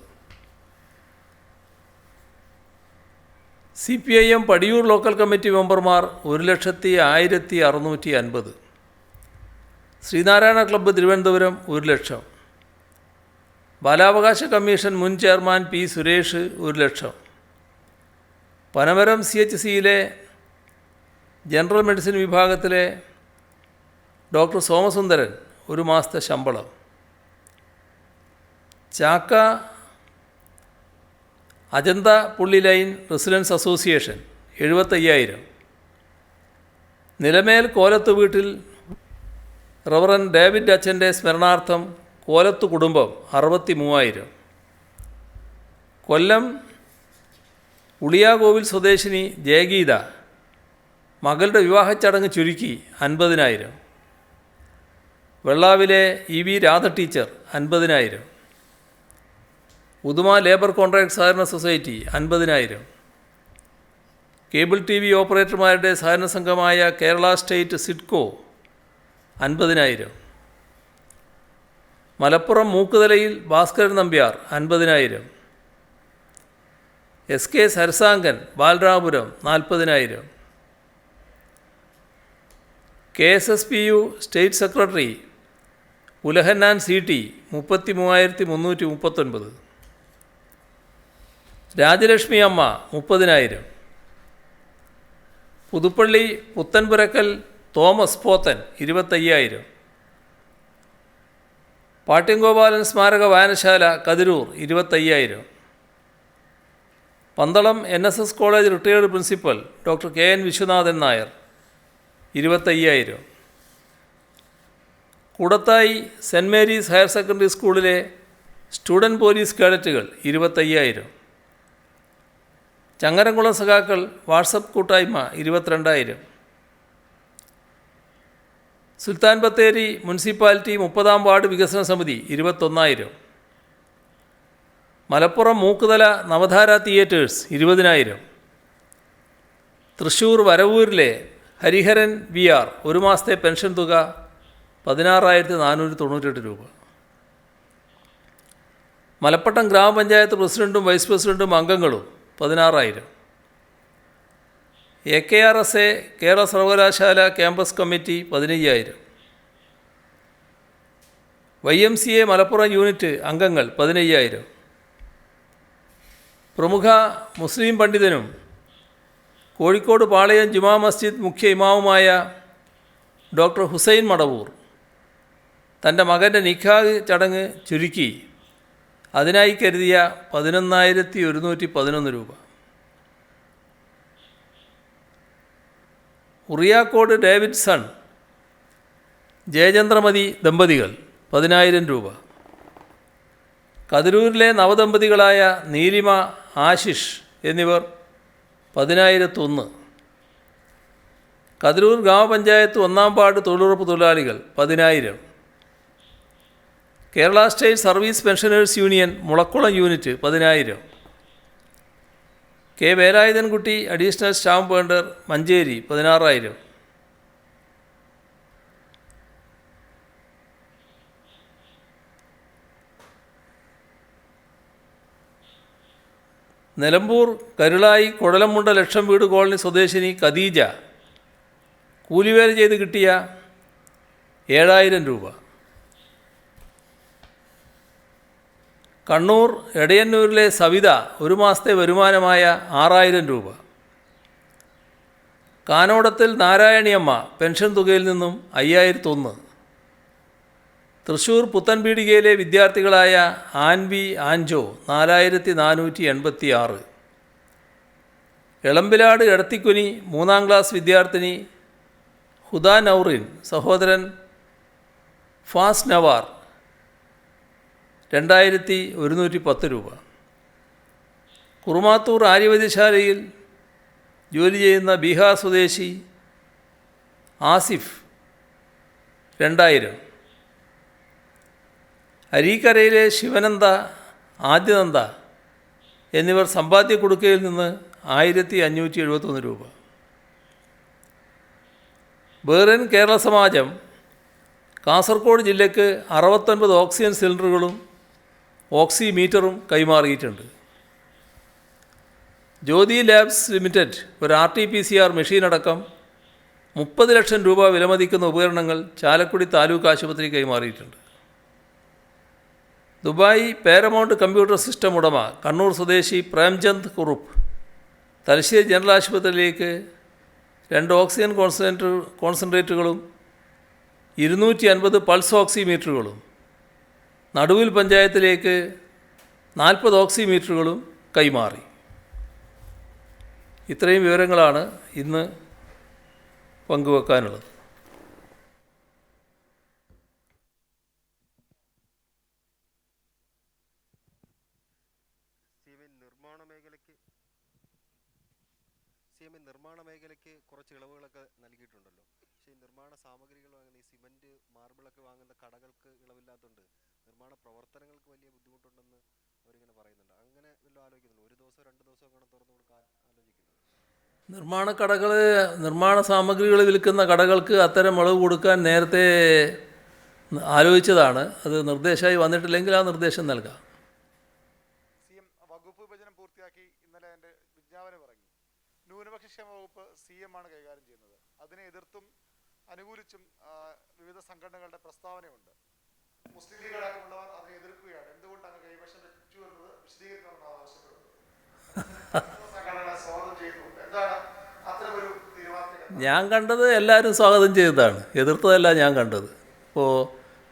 CPIM Padiyoor local committee മെമ്പർമാർ 1,01,650. ശ്രീനാരായണ ക്ലബ്ബ് തിരുവനന്തപുരം 1 ലക്ഷം. ബാലാവകാശ കമ്മീഷൻ മുൻ ചെയർമാൻ P. സുരേഷ് 1 ലക്ഷം. പനമരം CHCയിലെ ജനറൽ മെഡിസിൻ വിഭാഗത്തിലെ ഡോക്ടർ സോമസുന്ദരൻ 1 മാസത്തെ ശമ്പളം. Chakka Ajanta Pulli line residence association 75,000. Nilamel Kolath വീട്ടിൽ റവറൻ ഡേവിഡ് അച്ഛൻ്റെ സ്മരണാർത്ഥം കോലത്ത് കുടുംബം 63,000. കൊല്ലം ഉളിയാകോവിൽ സ്വദേശിനി ജയഗീത മകളുടെ വിവാഹച്ചടങ്ങ് ചുരുക്കി 50,000. വെള്ളാവിലെ EV Radha teacher 50,000. Uduma labour contract സഹകരണ സൊസൈറ്റി 50,000. കേബിൾ TV ഓപ്പറേറ്റർമാരുടെ സഹകരണ സംഘമായ Kerala state SIDCO 50,000. Malappuram മൂക്കുതലയിൽ Bhaskaran Nambiar 50,000. SK സരസാങ്കൻ Balaramapuram 40,000. KSSPU state secretary Ulahannan CT 33,339. Rajalakshmi അമ്മ 30,000. പുതുപ്പള്ളി പുത്തൻപുരക്കൽ തോമസ് പോത്തൻ 25,000. പാട്ട്യംഗോപാലൻ സ്മാരക വായനശാല Kathirur 25,000. Pandalam NSS college retired principal doctor KN Viswanathan Nair 25,000. Koodathayi cent Mary's higher secondary സ്കൂളിലെ സ്റ്റുഡൻറ്റ് പോലീസ് കേഡറ്റുകൾ 25,000. ചങ്ങരംകുളം സഖാക്കൾ വാട്സപ്പ് കൂട്ടായ്മ 22,000. സുൽത്താൻ ബത്തേരി മുനിസിപ്പാലിറ്റി 30-ാം വാർഡ് വികസന സമിതി 21,000. മലപ്പുറം മൂക്കുതല നവധാര തിയേറ്റേഴ്സ് 20,000. തൃശ്ശൂർ വരവൂരിലെ ഹരിഹരൻ VR ഒരു മാസത്തെ പെൻഷൻ തുക 16,498 രൂപ. മലപ്പട്ടം ഗ്രാമപഞ്ചായത്ത് പ്രസിഡൻറ്റും വൈസ് പ്രസിഡൻറ്റും അംഗങ്ങളും 16,000. AKRSA കേരള സർവകലാശാല campus committee 15,000. YMCA Malappuram unit അംഗങ്ങൾ 15,000. പ്രമുഖ മുസ്ലിം പണ്ഡിതനും കോഴിക്കോട് പാളയം ജുമാ മസ്ജിദ് മുഖ്യ ഇമാമുമായ ഡോക്ടർ ഹുസൈൻ മടവൂർ തൻ്റെ മകൻ്റെ നിക്കാഹ് ചടങ്ങ് ചുരുക്കി അതിനായി കരുതിയ 11,111 രൂപ. ഉറിയാക്കോട് ഡേവിഡ് സൺ ജയചന്ദ്രമതി ദമ്പതികൾ 10,000 രൂപ. കതിരൂരിലെ നവദമ്പതികളായ നീലിമ ആശിഷ് എന്നിവർ 10,001. കതിരൂർ ഗ്രാമപഞ്ചായത്ത് 1-ാം വാർഡ് തൊഴിലുറപ്പ് തൊഴിലാളികൾ 10,000. Kerala state service pensioners union Mulakkulam unit 10,000. K. Velayudhankutty additional stamp vendor Manjeri 16,000. Nilambur Karulai Kuzhalamunda ലക്ഷം വീട് കോളനി സ്വദേശിനി ഖദീജ കൂലിവേല ചെയ്ത് കിട്ടിയ 7,000 രൂപ. കണ്ണൂർ എടയന്നൂരിലെ സവിത ഒരു മാസത്തെ വരുമാനമായ 6,000 രൂപ. കാനോടത്തിൽ നാരായണിയമ്മ പെൻഷൻ തുകയിൽ നിന്നും 5,001. തൃശ്ശൂർ പുത്തൻപീടികയിലെ വിദ്യാർത്ഥികളായ ആൻവി ആൻജോ 4,486. എളമ്പിലാട് എടത്തിക്കുനി 3-ാം ക്ലാസ് വിദ്യാർത്ഥിനി ഹുദ നൗറിൻ സഹോദരൻ ഫാസ് നവാർ 2,110 രൂപ. കുറുമാത്തൂർ ആര്യവൈദ്യശാലയിൽ ജോലി ചെയ്യുന്ന ബീഹാർ സ്വദേശി ആസിഫ് 2,000. അരീക്കരയിലെ ശിവനന്ദ ആദ്യനന്ദ എന്നിവർ സമ്പാദ്യ കുടുക്കയിൽ നിന്ന് 1,571 രൂപ. ബഹ്റൈൻ കേരള സമാജം കാസർഗോഡ് ജില്ലയ്ക്ക് 69 ഓക്സിജൻ സിലിണ്ടറുകളും ഓക്സിമീറ്ററും കൈമാറിയിട്ടുണ്ട്. ജ്യോതി ലാബ്സ് ലിമിറ്റഡ് ഒരു RT-PCR മെഷീനടക്കം 30 ലക്ഷം രൂപ വിലമതിക്കുന്ന ഉപകരണങ്ങൾ ചാലക്കുടി താലൂക്ക് ആശുപത്രി കൈമാറിയിട്ടുണ്ട്. ദുബായ് പാരമൗണ്ട് കമ്പ്യൂട്ടർ സിസ്റ്റം ഉടമ കണ്ണൂർ സ്വദേശി പ്രേംചന്ദ് കുറുപ്പ് തലശ്ശേരി ജനറൽ ആശുപത്രിയിലേക്ക് 2 ഓക്സിജൻ കോൺസെൻട്രേറ്റുകളും 250 പൾസ് ഓക്സിമീറ്ററുകളും നടുവിൽ പഞ്ചായത്തിലേക്ക് 40 ഓക്സിമീറ്ററുകളും കൈമാറി. ഇത്രയും വിവരങ്ങളാണ് ഇന്ന് പങ്കുവെക്കാനുള്ളത്. നിർമ്മാണ മേഖലയ്ക്ക് കുറച്ച് ഇളവുകളൊക്കെ നൽകിയിട്ടുണ്ടല്ലോ. പക്ഷേ ഈ നിർമ്മാണ സാമഗ്രികൾ വാങ്ങുന്ന ഈ സിമൻറ്റ് മാർബിളൊക്കെ വാങ്ങുന്ന കടകൾക്ക് ഇളവില്ലാത്തതുകൊണ്ട് നിർമ്മാണ പ്രവർത്തനങ്ങൾക്ക് വലിയ ബുദ്ധിമുട്ടുണ്ടെന്ന് അവരിങ്ങനെ പറയുന്നുണ്ട്. അങ്ങനെ വല്ലതും ആലോചിക്കുന്നുണ്ട്? 1 ദിവസം 2 ദിവസം അങ്ങനെ തുറന്നു കൊടുക്കാൻ ആലോചിക്കുന്നു? നിർമ്മാണ സാമഗ്രികൾ വിൽക്കുന്ന കടകൾക്ക് അത്തരം ഇളവ് കൊടുക്കാൻ നേരത്തെ ആലോചിച്ചതാണ്. അത് നിർദ്ദേശമായി വന്നിട്ടില്ലെങ്കിൽ ആ നിർദ്ദേശം നൽകാം. വകുപ്പ് വിഭജനം പൂർത്തിയാക്കി ഇന്നലെ എൻ്റെ വിജ്ഞാപനം ഇറങ്ങി. ന്യൂനപക്ഷക്ഷേമ വകുപ്പ് CM ആണ് കൈകാര്യം ചെയ്യുന്നത്. അതിനെ എതിർത്തും അനുകൂലിച്ചും വിവിധ സംഘടനകളുടെ പ്രസ്താവനയുണ്ട്. മുസ്ലിം ലീഗ് അടക്കമുള്ളവർ അതിനെ എതിർക്കുകയാണ്. എന്തുകൊണ്ട് അങ്ങ് കൈവശം വെച്ചു എന്നത് വിശദീകരിക്കണമെന്നാണ് ആവശ്യപ്പെടുന്നത്. സംഘടന സ്വാഗതം ചെയ്യുന്നുണ്ട്. എന്താണ് അത്തരമൊരു തീരുമാനത്തിന്? ഞാൻ കണ്ടത് എല്ലാവരും സ്വാഗതം ചെയ്തതാണ്, എതിർത്തതല്ല ഞാൻ കണ്ടത്. ഇപ്പോൾ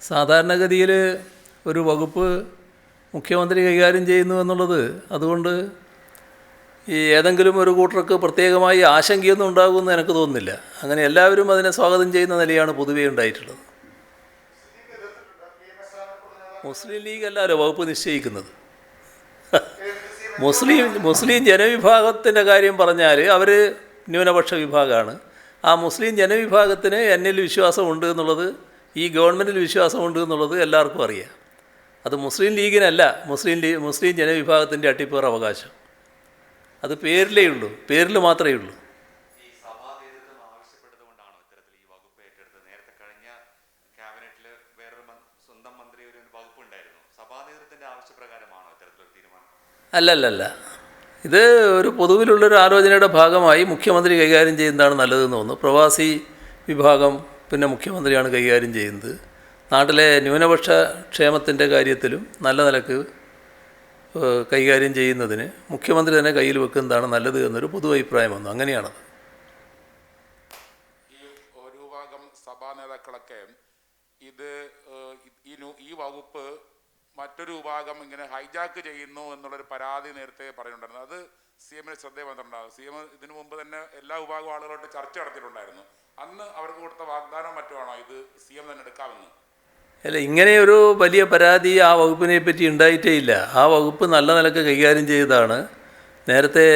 സാധാരണഗതിയിൽ ഒരു വകുപ്പ് മുഖ്യമന്ത്രി കൈകാര്യം ചെയ്യുന്നു എന്നുള്ളത്, അതുകൊണ്ട് ഈ ഏതെങ്കിലും ഒരു കൂട്ടർക്ക് പ്രത്യേകമായി ആശങ്കയൊന്നും ഉണ്ടാകുമെന്ന് എനിക്ക് തോന്നുന്നില്ല. അങ്ങനെ എല്ലാവരും അതിനെ സ്വാഗതം ചെയ്യുന്ന നിലയാണ് പൊതുവേ ഉണ്ടായിട്ടുള്ളത്. മുസ്ലിം ലീഗ് അല്ലല്ലോ വകുപ്പ് നിശ്ചയിക്കുന്നത്. മുസ്ലിം ജനവിഭാഗത്തിൻ്റെ കാര്യം പറഞ്ഞാൽ അവർ ന്യൂനപക്ഷ വിഭാഗമാണ്. ആ മുസ്ലിം ജനവിഭാഗത്തിന് എന്നിൽ വിശ്വാസമുണ്ട് എന്നുള്ളത്, ഈ ഗവൺമെൻറ്റിൽ വിശ്വാസമുണ്ട് എന്നുള്ളത് എല്ലാവർക്കും അറിയാം. അത് മുസ്ലിം ലീഗിനല്ല മുസ്ലിം ജനവിഭാഗത്തിൻ്റെ അട്ടിപ്പേർ അവകാശം. അത് പേരിലേ ഉള്ളൂ, പേരിൽ മാത്രമേ ഉള്ളൂ. ഈ സഭാ നേതൃത്വം ആവശ്യപ്പെട്ടതുകൊണ്ടാണോ ഇത്തരത്തിൽ ഈ വകുപ്പ് ഏറ്റെടുത്തത്? നേരത്തെ കഴിഞ്ഞ ക്യാബിനറ്റിൽ വേറൊരു സ്വന്തം മന്ത്രി ഒരു വകുപ്പ് ഉണ്ടായിരുന്നു. സഭാ നേതൃത്വത്തിന്റെ ആവശ്യപ്രകാരമാണോ ഇത്തരത്തിലൊരു തീരുമാനം? അല്ലല്ലല്ല, ഇത് ഒരു പൊതുവിലുള്ളൊരു ആലോചനയുടെ ഭാഗമായി മുഖ്യമന്ത്രി കൈകാര്യം ചെയ്യുന്നതാണ് നല്ലതെന്ന് തോന്നുന്നു. പ്രവാസി വിഭാഗം പിന്നെ മുഖ്യമന്ത്രിയാണ് കൈകാര്യം ചെയ്യുന്നത്. നാട്ടിലെ ന്യൂനപക്ഷ ക്ഷേമത്തിൻ്റെ കാര്യത്തിലും നല്ല നിലക്ക് കൈകാര്യം ചെയ്യുന്നതിന് മുഖ്യമന്ത്രി തന്നെ കയ്യിൽ വെക്കുന്നതാണ് നല്ലത് എന്നൊരു പൊതു അഭിപ്രായം വന്നു. അങ്ങനെയാണത്. ഈ ഒരു ഭാഗം സഭാ നേതാക്കളൊക്കെ ഇത് ഈ വകുപ്പ് മറ്റൊരു വിഭാഗം ഇങ്ങനെ ഹൈജാക്ക് ചെയ്യുന്നു എന്നുള്ളൊരു പരാതി നേരത്തെ പറയുന്നുണ്ടായിരുന്നു. അത് CM ശ്രദ്ധയിൽ വന്നിട്ടുണ്ടാകും. CM ഇതിനു മുമ്പ് തന്നെ എല്ലാ വിഭാഗം ആളുകളോട്ട് ചർച്ച നടത്തിയിട്ടുണ്ടായിരുന്നു. അന്ന് അവർക്ക് കൊടുത്ത വാഗ്ദാനം മറ്റുമാണോ ഇത് CM തന്നെ എടുക്കാമെന്ന്? അല്ല, ഇങ്ങനെയൊരു വലിയ പരാതി ആ വകുപ്പിനെ പറ്റി ഉണ്ടായിട്ടേ ഇല്ല. ആ വകുപ്പ് നല്ല നിലക്ക് കൈകാര്യം ചെയ്തതാണ്. നേരത്തെ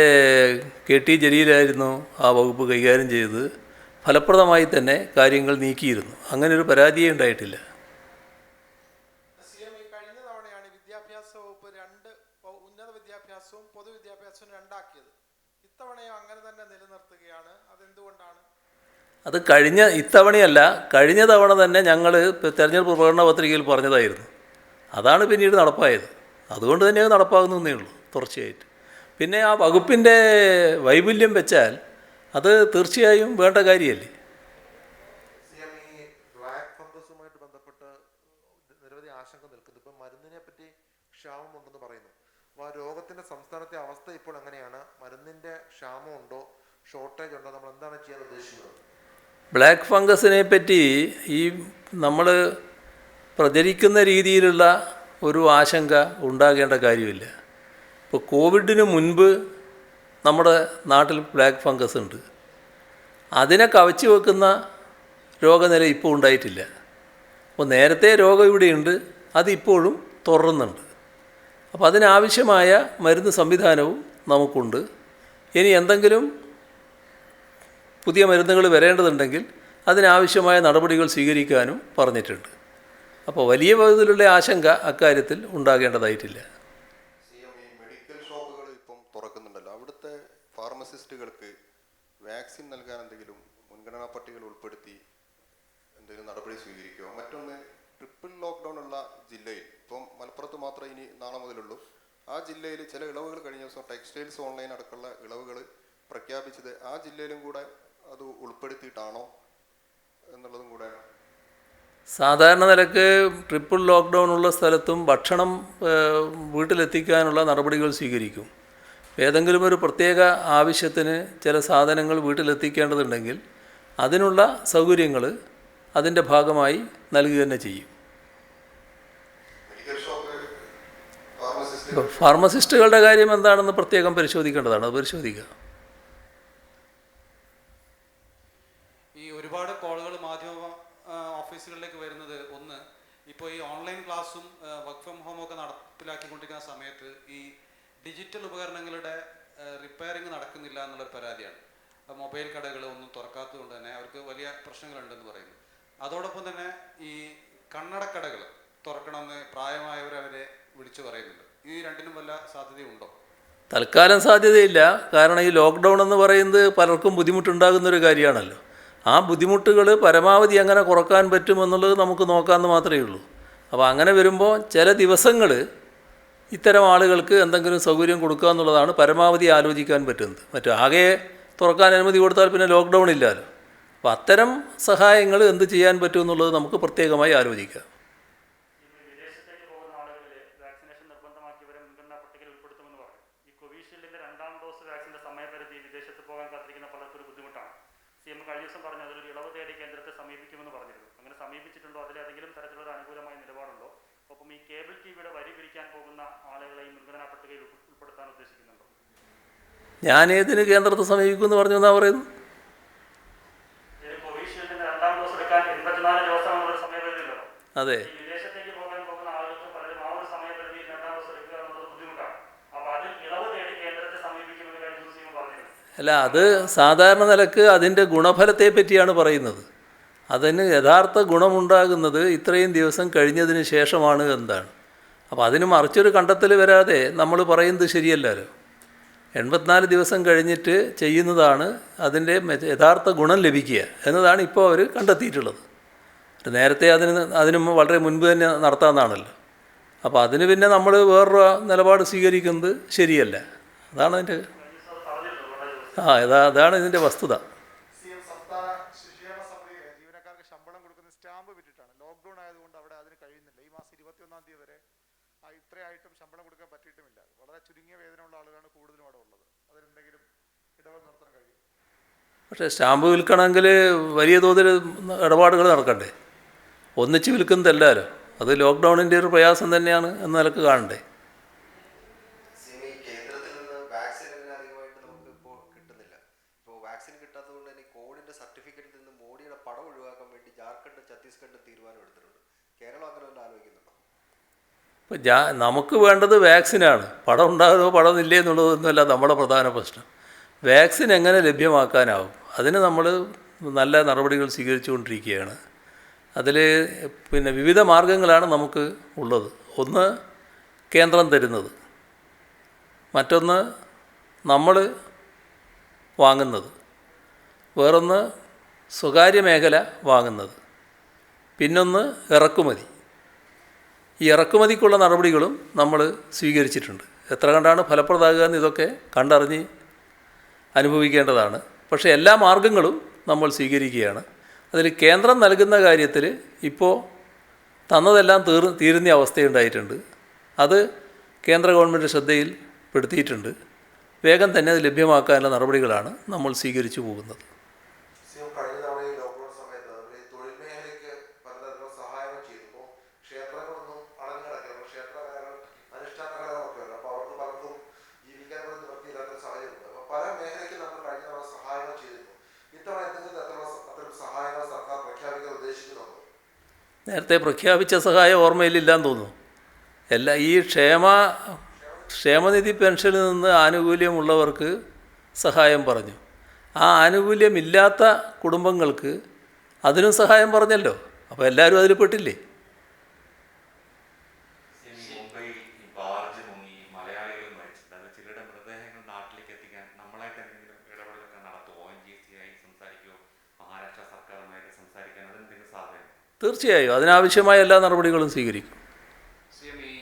KT ജലീലായിരുന്നു ആ വകുപ്പ് കൈകാര്യം ചെയ്തത്. ഫലപ്രദമായി തന്നെ കാര്യങ്ങൾ നീക്കിയിരുന്നു. അങ്ങനെ ഒരു പരാതിയേ ഉണ്ടായിട്ടില്ല. കഴിഞ്ഞ തവണയാണ് വിദ്യാഭ്യാസ വകുപ്പ് ഉന്നത വിദ്യാഭ്യാസവും പൊതുവിദ്യാഭ്യാസവും രണ്ടാക്കിയത്. ഇത്തവണയും അങ്ങനെ തന്നെ നിലനിർത്തുകയാണ്. അതെന്തുകൊണ്ടാണ്? അത് ഇത്തവണയല്ല, കഴിഞ്ഞ തവണ തന്നെ ഞങ്ങൾ തെരഞ്ഞെടുപ്പ് പ്രകടന പത്രികയിൽ പറഞ്ഞതായിരുന്നു. അതാണ് പിന്നീട് നടപ്പായത്. അതുകൊണ്ട് തന്നെ അത് നടപ്പാകുന്നതേ ഉള്ളൂ തുടർച്ചയായിട്ട്. പിന്നെ ആ വകുപ്പിൻ്റെ വൈപുല്യം വെച്ചാൽ അത് തീർച്ചയായും വേണ്ട കാര്യമല്ലേ. ഈ ബ്ലാക്ക് ഫംഗസുമായിട്ട് ബന്ധപ്പെട്ട് നിരവധി ആശങ്ക നിൽക്കുന്നു. ഇപ്പം മരുന്നിനെ പറ്റി ക്ഷാമമുണ്ടെന്ന് പറയുന്നു. അപ്പോൾ ആ രോഗത്തിൻ്റെ സംസ്ഥാനത്തെ അവസ്ഥ ഇപ്പോൾ എങ്ങനെയാണ്? മരുന്നിൻ്റെ ക്ഷാമമുണ്ടോ, ഷോർട്ടേജ് ഉണ്ടോ? നമ്മൾ എന്താണ് ചെയ്യാൻ ഉദ്ദേശിക്കുന്നത്? ബ്ലാക്ക് ഫംഗസിനെ പറ്റി നമ്മൾ പ്രചരിക്കുന്ന രീതിയിലുള്ള ഒരു ആശങ്ക ഉണ്ടാകേണ്ട കാര്യമില്ല. ഇപ്പോൾ കോവിഡിന് മുൻപ് നമ്മുടെ നാട്ടിൽ ബ്ലാക്ക് ഫംഗസ് ഉണ്ട്. അതിനെ കവച്ചു വെക്കുന്ന രോഗനില ഇപ്പോൾ ഉണ്ടായിട്ടില്ല. അപ്പോൾ നേരത്തെ രോഗം ഇവിടെയുണ്ട്, അതിപ്പോഴും തുടരുന്നുണ്ട്. അപ്പോൾ അതിനാവശ്യമായ മരുന്ന് സംവിധാനവും നമുക്കുണ്ട്. ഇനി എന്തെങ്കിലും പുതിയ മരുന്നുകൾ വരേണ്ടതുണ്ടെങ്കിൽ അതിനാവശ്യമായ നടപടികൾ സ്വീകരിക്കാനും പറഞ്ഞിട്ടുണ്ട്. അപ്പോൾ വലിയ വിധത്തിലുള്ള ആശങ്ക അക്കാര്യത്തിൽ ഉണ്ടാകേണ്ടതായിട്ടില്ല. ഈ മെഡിക്കൽ ഷോപ്പുകൾ ഇപ്പം തുറക്കുന്നുണ്ടല്ലോ, അവിടുത്തെ ഫാർമസിസ്റ്റുകൾക്ക് വാക്സിൻ നൽകാൻ എന്തെങ്കിലും മുൻഗണനാ പട്ടികയിൽ ഉൾപ്പെടുത്തി എന്തെങ്കിലും നടപടി സ്വീകരിക്കുമോ? മറ്റൊന്ന്, ട്രിപ്പിൾ ലോക്ക്ഡൗൺ ഉള്ള ജില്ലയിൽ, ഇപ്പം മലപ്പുറത്ത് മാത്രമേ ഇനി നാളെ മുതലുള്ളൂ, ആ ജില്ലയിൽ ചില ഇളവുകൾ കഴിഞ്ഞ ദിവസം ടെക്സ്റ്റൈൽസ് ഓൺലൈൻ അടക്കമുള്ള ഇളവുകൾ പ്രഖ്യാപിച്ചത് ആ ജില്ലയിലും കൂടെ അത് ഉൾപ്പെടുത്തിയിട്ടാണോ എന്നുള്ളതും കൂടെ. സാധാരണ നിലക്ക് ട്രിപ്പിൾ ലോക്ക്ഡൗൺ ഉള്ള സ്ഥലത്തും ഭക്ഷണം വീട്ടിലെത്തിക്കാനുള്ള നടപടികൾ സ്വീകരിക്കും. ഏതെങ്കിലും ഒരു പ്രത്യേക ആവശ്യത്തിന് ചില സാധനങ്ങൾ വീട്ടിലെത്തിക്കേണ്ടതുണ്ടെങ്കിൽ അതിനുള്ള സൗകര്യങ്ങൾ അതിൻ്റെ ഭാഗമായി നൽകുക തന്നെ ചെയ്യും. ഫാർമസിസ്റ്റുകളുടെ കാര്യം എന്താണെന്ന് പ്രത്യേകം പരിശോധിക്കേണ്ടതാണ്. അത് പരിശോധിക്കുക. ഒരുപാട് കോളുകൾ മാധ്യമ ഓഫീസുകളിലേക്ക് വരുന്നത്, ഒന്ന്, ഇപ്പോൾ ഈ ഓൺലൈൻ ക്ലാസ്സും വർക്ക് ഫ്രം ഹോം ഒക്കെ നടപ്പിലാക്കിക്കൊണ്ടിരിക്കുന്ന സമയത്ത് ഈ ഡിജിറ്റൽ ഉപകരണങ്ങളുടെ റിപ്പയറിങ് നടക്കുന്നില്ല എന്നുള്ളൊരു പരാതിയാണ്. മൊബൈൽ കടകൾ ഒന്നും തുറക്കാത്തത് കൊണ്ട് തന്നെ അവർക്ക് വലിയ പ്രശ്നങ്ങളുണ്ടെന്ന് പറയുന്നു. അതോടൊപ്പം തന്നെ ഈ കണ്ണടക്കടകൾ തുറക്കണമെന്ന് പ്രായമായവരവരെ വിളിച്ചു പറയുന്നുണ്ട്. ഈ രണ്ടിനും വല്ല സാധ്യതയുണ്ടോ? തൽക്കാലം സാധ്യതയില്ല. കാരണം ഈ ലോക്ക്ഡൗൺ എന്ന് പറയുന്നത് പലർക്കും ബുദ്ധിമുട്ടുണ്ടാകുന്നൊരു കാര്യമാണല്ലോ. ആ ബുദ്ധിമുട്ടുകൾ പരമാവധി എങ്ങനെ കുറക്കാൻ പറ്റുമെന്നുള്ളത് നമുക്ക് നോക്കാമെന്ന് മാത്രമേ ഉള്ളൂ. അപ്പോൾ അങ്ങനെ വരുമ്പോൾ ചില ദിവസങ്ങൾ ഇത്തരം ആളുകൾക്ക് എന്തെങ്കിലും സൗകര്യം കൊടുക്കുക എന്നുള്ളതാണ് പരമാവധി ആലോചിക്കാൻ പറ്റുന്നത്. ആകെ തുറക്കാൻ അനുമതി കൊടുത്താൽ പിന്നെ ലോക്ക്ഡൗൺ ഇല്ലല്ലോ. അപ്പോൾ അത്തരം സഹായങ്ങൾ എന്ത് ചെയ്യാൻ പറ്റുമെന്നുള്ളത് നമുക്ക് പ്രത്യേകമായി ആലോചിക്കാം. ഞാനേതിന് കേന്ദ്രത്തെ സമീപിക്കുമെന്ന് പറഞ്ഞു എന്നാ പറയുന്നു? കോവിഷീൽഡിന്റെ 2ാം ഡോസ് എടുക്കാൻ 84 ദിവസം എന്നുള്ള സമയപരിധിയുണ്ടല്ലോ. അതെ. വിദേശത്തേക്ക് പോകാൻ പോകുന്ന ആളുകൾക്ക് പലരും ആ ഒരു സമയപരിധിയിൽ 2ാം ഡോസ് എടുക്കുക എന്നുള്ളത് ബുദ്ധിമുട്ടാണ്. അപ്പോൾ അതിൽ ഇളവ് തേടി കേന്ദ്രത്തെ സമീപിക്കുമെന്ന് കഴിഞ്ഞ ദിവസം പറഞ്ഞിരുന്നു. അല്ല, അത് സാധാരണ നിലക്ക് അതിൻ്റെ ഗുണഫലത്തെ പറ്റിയാണ് പറയുന്നത്. അതിന് യഥാർത്ഥ ഗുണമുണ്ടാകുന്നത് ഇത്രയും ദിവസം കഴിഞ്ഞതിന് ശേഷമാണ് എന്താണ്. അപ്പോൾ അതിന് മറിച്ചൊരു കണ്ടെത്തൽ വരാതെ നമ്മൾ പറയുന്നത് ശരിയല്ലല്ലോ. 84 ദിവസം കഴിഞ്ഞിട്ട് ചെയ്യുന്നതാണ് അതിൻ്റെ യഥാർത്ഥ ഗുണം ലഭിക്കുക എന്നതാണ് ഇപ്പോൾ അവർ കണ്ടെത്തിയിട്ടുള്ളത്. നേരത്തെ അതിന് വളരെ മുൻപ് തന്നെ നടത്താമെന്നാണല്ലോ. അപ്പോൾ അതിന് പിന്നെ നമ്മൾ വേറൊരു നിലപാട് സ്വീകരിക്കുന്നത് ശരിയല്ല. അതാണ് അതിൻ്റെ അതാണ് ഇതിൻ്റെ വസ്തുത. സംസ്ഥാന ശിശുക്ഷേമ സമിതിയിലെ ജീവനക്കാർക്ക് ശമ്പളം കൊടുക്കുന്ന സ്റ്റാമ്പ് വിറ്റിട്ടാണ്. ലോക്ക്ഡൗൺ ആയതുകൊണ്ട് അവിടെ അതിന് കഴിയുന്നില്ല. ഈ മാസം 21-ാം തീയതി വരെ ഇത്രയായിട്ടും ശമ്പളം കൊടുക്കാൻ പറ്റിയിട്ടുമില്ല. വളരെ ചുരുങ്ങിയ വേതനമുള്ള ആളുകളാണ് കൂടുതലും അവിടെ ഉള്ളത്. അതിനെന്തെങ്കിലും ഇടപെടൽ നടത്താൻ കഴിയും? പക്ഷേ സ്റ്റാമ്പ് വിൽക്കണമെങ്കിൽ വലിയ തോതിൽ ഇടപാടുകൾ നടക്കണ്ടേ? ഒന്നിച്ച് വിൽക്കുന്നതല്ലല്ലോ. അത് ലോക്ക്ഡൗണിൻ്റെ ഒരു പ്രയാസം തന്നെയാണ് എന്ന നിലക്ക് കാണണ്ടേ. കേന്ദ്രത്തിൽ നിന്ന് വാക്സിൻ അങ്ങനെ അധികമായിട്ട് നമുക്ക് ഇപ്പോൾ കിട്ടുന്നില്ല. ഇപ്പോൾ വാക്സിൻ കിട്ടാത്തത് കൊണ്ട് തന്നെ കോവിഡിന്റെ സർട്ടിഫിക്കറ്റിൽ നിന്ന് മോഡിയുടെ പടം ഒഴിവാക്കാൻ വേണ്ടി ജാർഖണ്ഡ് ഛത്തീസ്ഗഡ് തീരുമാനം എടുത്തിട്ടുണ്ട്. കേരളം അങ്ങനെ വല്ല ആലോചിക്കുന്നുണ്ടോ? ഇപ്പോൾ നമുക്ക് വേണ്ടത് വാക്സിനാണ്. പടം ഉണ്ടാകുമോ പടം ഇല്ലേ എന്നുള്ളതൊന്നുമല്ല നമ്മുടെ പ്രധാന പ്രശ്നം. വാക്സിൻ എങ്ങനെ ലഭ്യമാക്കാനാവും അതിന് നമ്മൾ നല്ല നടപടികൾ സ്വീകരിച്ചുകൊണ്ടിരിക്കുകയാണ്. അതിൽ പിന്നെ വിവിധ മാർഗങ്ങളാണ് നമുക്ക് ഉള്ളത്. ഒന്ന് കേന്ദ്രം തരുന്നത്, മറ്റൊന്ന് നമ്മൾ വാങ്ങുന്നത്, വേറൊന്ന് സ്വകാര്യ മേഖല വാങ്ങുന്നത്, പിന്നൊന്ന് ഇറക്കുമതി. ഈ ഇറക്കുമതിക്കുള്ള നടപടികളും നമ്മൾ സ്വീകരിച്ചിട്ടുണ്ട്. എത്ര കണ്ടാണ് ഫലപ്രദമാകുക എന്ന് ഇതൊക്കെ കണ്ടറിഞ്ഞ് അനുഭവിക്കേണ്ടതാണ്. പക്ഷേ എല്ലാ മാർഗങ്ങളും നമ്മൾ സ്വീകരിക്കുകയാണ്. അതിൽ കേന്ദ്രം നൽകുന്ന കാര്യത്തിൽ ഇപ്പോൾ തന്നതെല്ലാം തീരുന്ന അവസ്ഥയുണ്ടായിട്ടുണ്ട്. അത് കേന്ദ്ര ഗവൺമെൻറ് ശ്രദ്ധയിൽ പെടുത്തിയിട്ടുണ്ട്. വേഗം തന്നെ അത് ലഭ്യമാക്കാനുള്ള നടപടികളാണ് നമ്മൾ സ്വീകരിച്ചു പോകുന്നത്. കഴിഞ്ഞ തവണ ഈ ലോക്ക്ഡൌൺ സമയത്ത് തൊഴിൽ മേഖലയ്ക്ക് പലതരത്തിലുള്ള സഹായങ്ങൾ ചെയ്തു. ക്ഷേത്രങ്ങളൊന്നും അടഞ്ഞു കിടക്കുകയാണ്. ക്ഷേത്രകലകൾ അനുഷ്ഠാന കലകളൊക്കെ ഉണ്ട്. അപ്പോൾ അവർക്ക് പലർക്കും ജീവിക്കാൻ പോലും നിവൃത്തിയില്ലാത്ത സാഹചര്യമുണ്ട്. അപ്പോൾ പല മേഖലയ്ക്ക് നമ്മൾ കഴിഞ്ഞ തവണ സഹായങ്ങൾ ചെയ്തിരുന്നു. ഇത്തവണ എന്തെങ്കിലും തരത്തിലുള്ള സഹായങ്ങൾ സർക്കാർ പ്രഖ്യാപിക്കാൻ ഉദ്ദേശിക്കുന്നുണ്ടോ? നേരത്തെ പ്രഖ്യാപിച്ച സഹായം ഓർമ്മയിലില്ലാന്ന് തോന്നുന്നു. ഈ ക്ഷേമനിധി പെൻഷനിൽ നിന്ന് ആനുകൂല്യമുള്ളവർക്ക് സഹായം പറഞ്ഞു. ആ ആനുകൂല്യമില്ലാത്ത കുടുംബങ്ങൾക്ക് അതിനും സഹായം പറഞ്ഞല്ലോ. അപ്പോൾ എല്ലാവരും അതിൽ പെട്ടില്ലേ? മുംബൈയിൽ ഈ ബാർജ് മുങ്ങി മലയാളികൾ മരിച്ചിട്ടുണ്ട്. ചിലരുടെ മൃതദേഹങ്ങൾ നാട്ടിലേക്ക് എത്തിക്കാൻ നമ്മളായിട്ട് എന്തെങ്കിലും ഇടപെടലൊക്കെ നടത്തുമോ? ONGC ആയി സംസാരിക്കുമോ? മഹാരാഷ്ട്ര സർക്കാരുമായിട്ട് സംസാരിക്കാൻ അതെന്തെങ്കിലും സാധ്യത? തീർച്ചയായും അതിനാവശ്യമായ എല്ലാ നടപടികളും സ്വീകരിക്കും.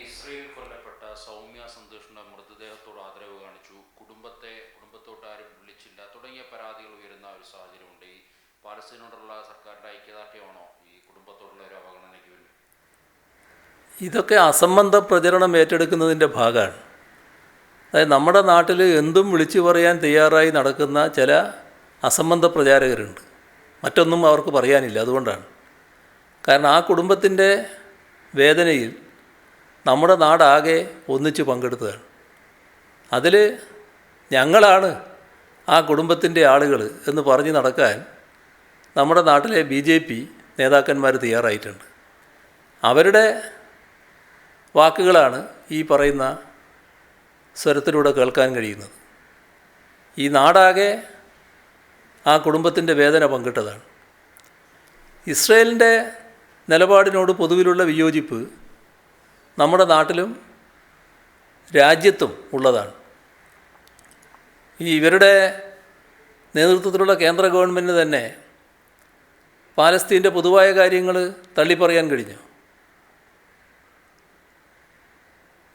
ഇസ്രയേൽ കൊല്ലപ്പെട്ട സൗമ്യ സന്തോഷിന്റെ മൃതദേഹത്തോട് ആദരവ് കാണിച്ചു, കുടുംബത്തോട്ട് ആരും വിളിച്ചില്ല തുടങ്ങിയ പരാതികൾ ഉയരുന്ന ഒരു സാഹചര്യമുണ്ട്. ഈ പാലസ്തീനോടുള്ള സർക്കാരിന്റെ ഐക്യദാർഢ്യമാണോ ഈ കുടുംബത്തോടുള്ള ഒരു അവഗണനയ്ക്ക് വേണ്ടി? ഇതൊക്കെ അസംബന്ധ പ്രചരണം ഏറ്റെടുക്കുന്നതിൻ്റെ ഭാഗമാണ്. അതായത് നമ്മുടെ നാട്ടിൽ എന്തും വിളിച്ചു പറയാൻ തയ്യാറായി നടക്കുന്ന ചില അസംബന്ധ പ്രചാരകരുണ്ട്. മറ്റൊന്നും അവർക്ക് പറയാനില്ല. അതുകൊണ്ടാണ്. കാരണം ആ കുടുംബത്തിൻ്റെ വേദനയിൽ നമ്മുടെ നാടാകെ ഒന്നിച്ച് പങ്കെടുത്തതാണ്. അതിൽ ഞങ്ങളാണ് ആ കുടുംബത്തിൻ്റെ ആളുകൾ എന്ന് പറഞ്ഞ് നടക്കാൻ നമ്മുടെ നാട്ടിലെ BJP നേതാക്കന്മാർ തയ്യാറായിട്ടുണ്ട്. അവരുടെ വാക്കുകളാണ് ഈ പറയുന്ന സ്വരത്തിലൂടെ കേൾക്കാൻ കഴിയുന്നത്. ഈ നാടാകെ ആ കുടുംബത്തിൻ്റെ വേദന പങ്കിട്ടതാണ്. ഇസ്രയേലിൻ്റെ നിലപാടിനോട് പൊതുവിലുള്ള വിയോജിപ്പ് നമ്മുടെ നാട്ടിലും രാജ്യത്തും ഉള്ളതാണ്. ഇവരുടെ നേതൃത്വത്തിലുള്ള കേന്ദ്ര ഗവൺമെൻറ് തന്നെ പാലസ്തീൻ്റെ പൊതുവായ കാര്യങ്ങൾ തള്ളിപ്പറയാൻ കഴിഞ്ഞു.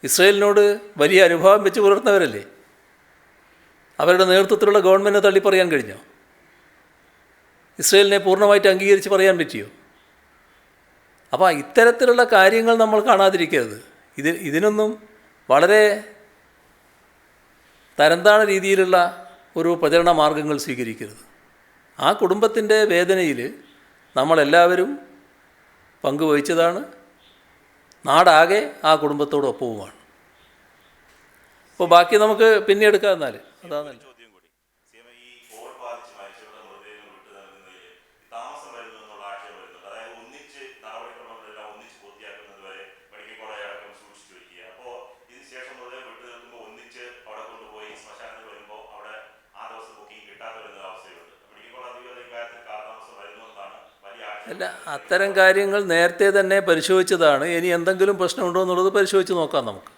ഇസ്രയേലിനോട് വലിയ അനുഭാവം വെച്ച് പുലർത്തുന്നവരല്ലേ. അവരുടെ നേതൃത്വത്തിലുള്ള ഗവൺമെൻറ് തള്ളിപ്പറയാൻ കഴിഞ്ഞോ? ഇസ്രയേലിനെ പൂർണ്ണമായിട്ട് അംഗീകരിച്ച് പറയാൻ പറ്റിയോ? അപ്പോൾ ഇത്തരത്തിലുള്ള കാര്യങ്ങൾ നമ്മൾ കാണാതിരിക്കരുത്. ഇതിനൊന്നും വളരെ തരംതാണ രീതിയിലുള്ള ഒരു പ്രചരണ മാർഗങ്ങൾ സ്വീകരിക്കരുത്. ആ കുടുംബത്തിൻ്റെ വേദനയിൽ നമ്മളെല്ലാവരും പങ്കുവഹിച്ചതാണ്. നാടാകെ ആ കുടുംബത്തോടൊപ്പവുമാണ്. അപ്പോൾ ബാക്കി നമുക്ക് പിന്നെ എടുക്കാം. എന്നാൽ അതാണ്. അല്ല, അത്തരം കാര്യങ്ങൾ നേരത്തെ തന്നെ പരിശോധിച്ചതാണ്. ഇനി എന്തെങ്കിലും പ്രശ്നമുണ്ടോ എന്നുള്ളത് പരിശോധിച്ച് നോക്കാം നമുക്ക്.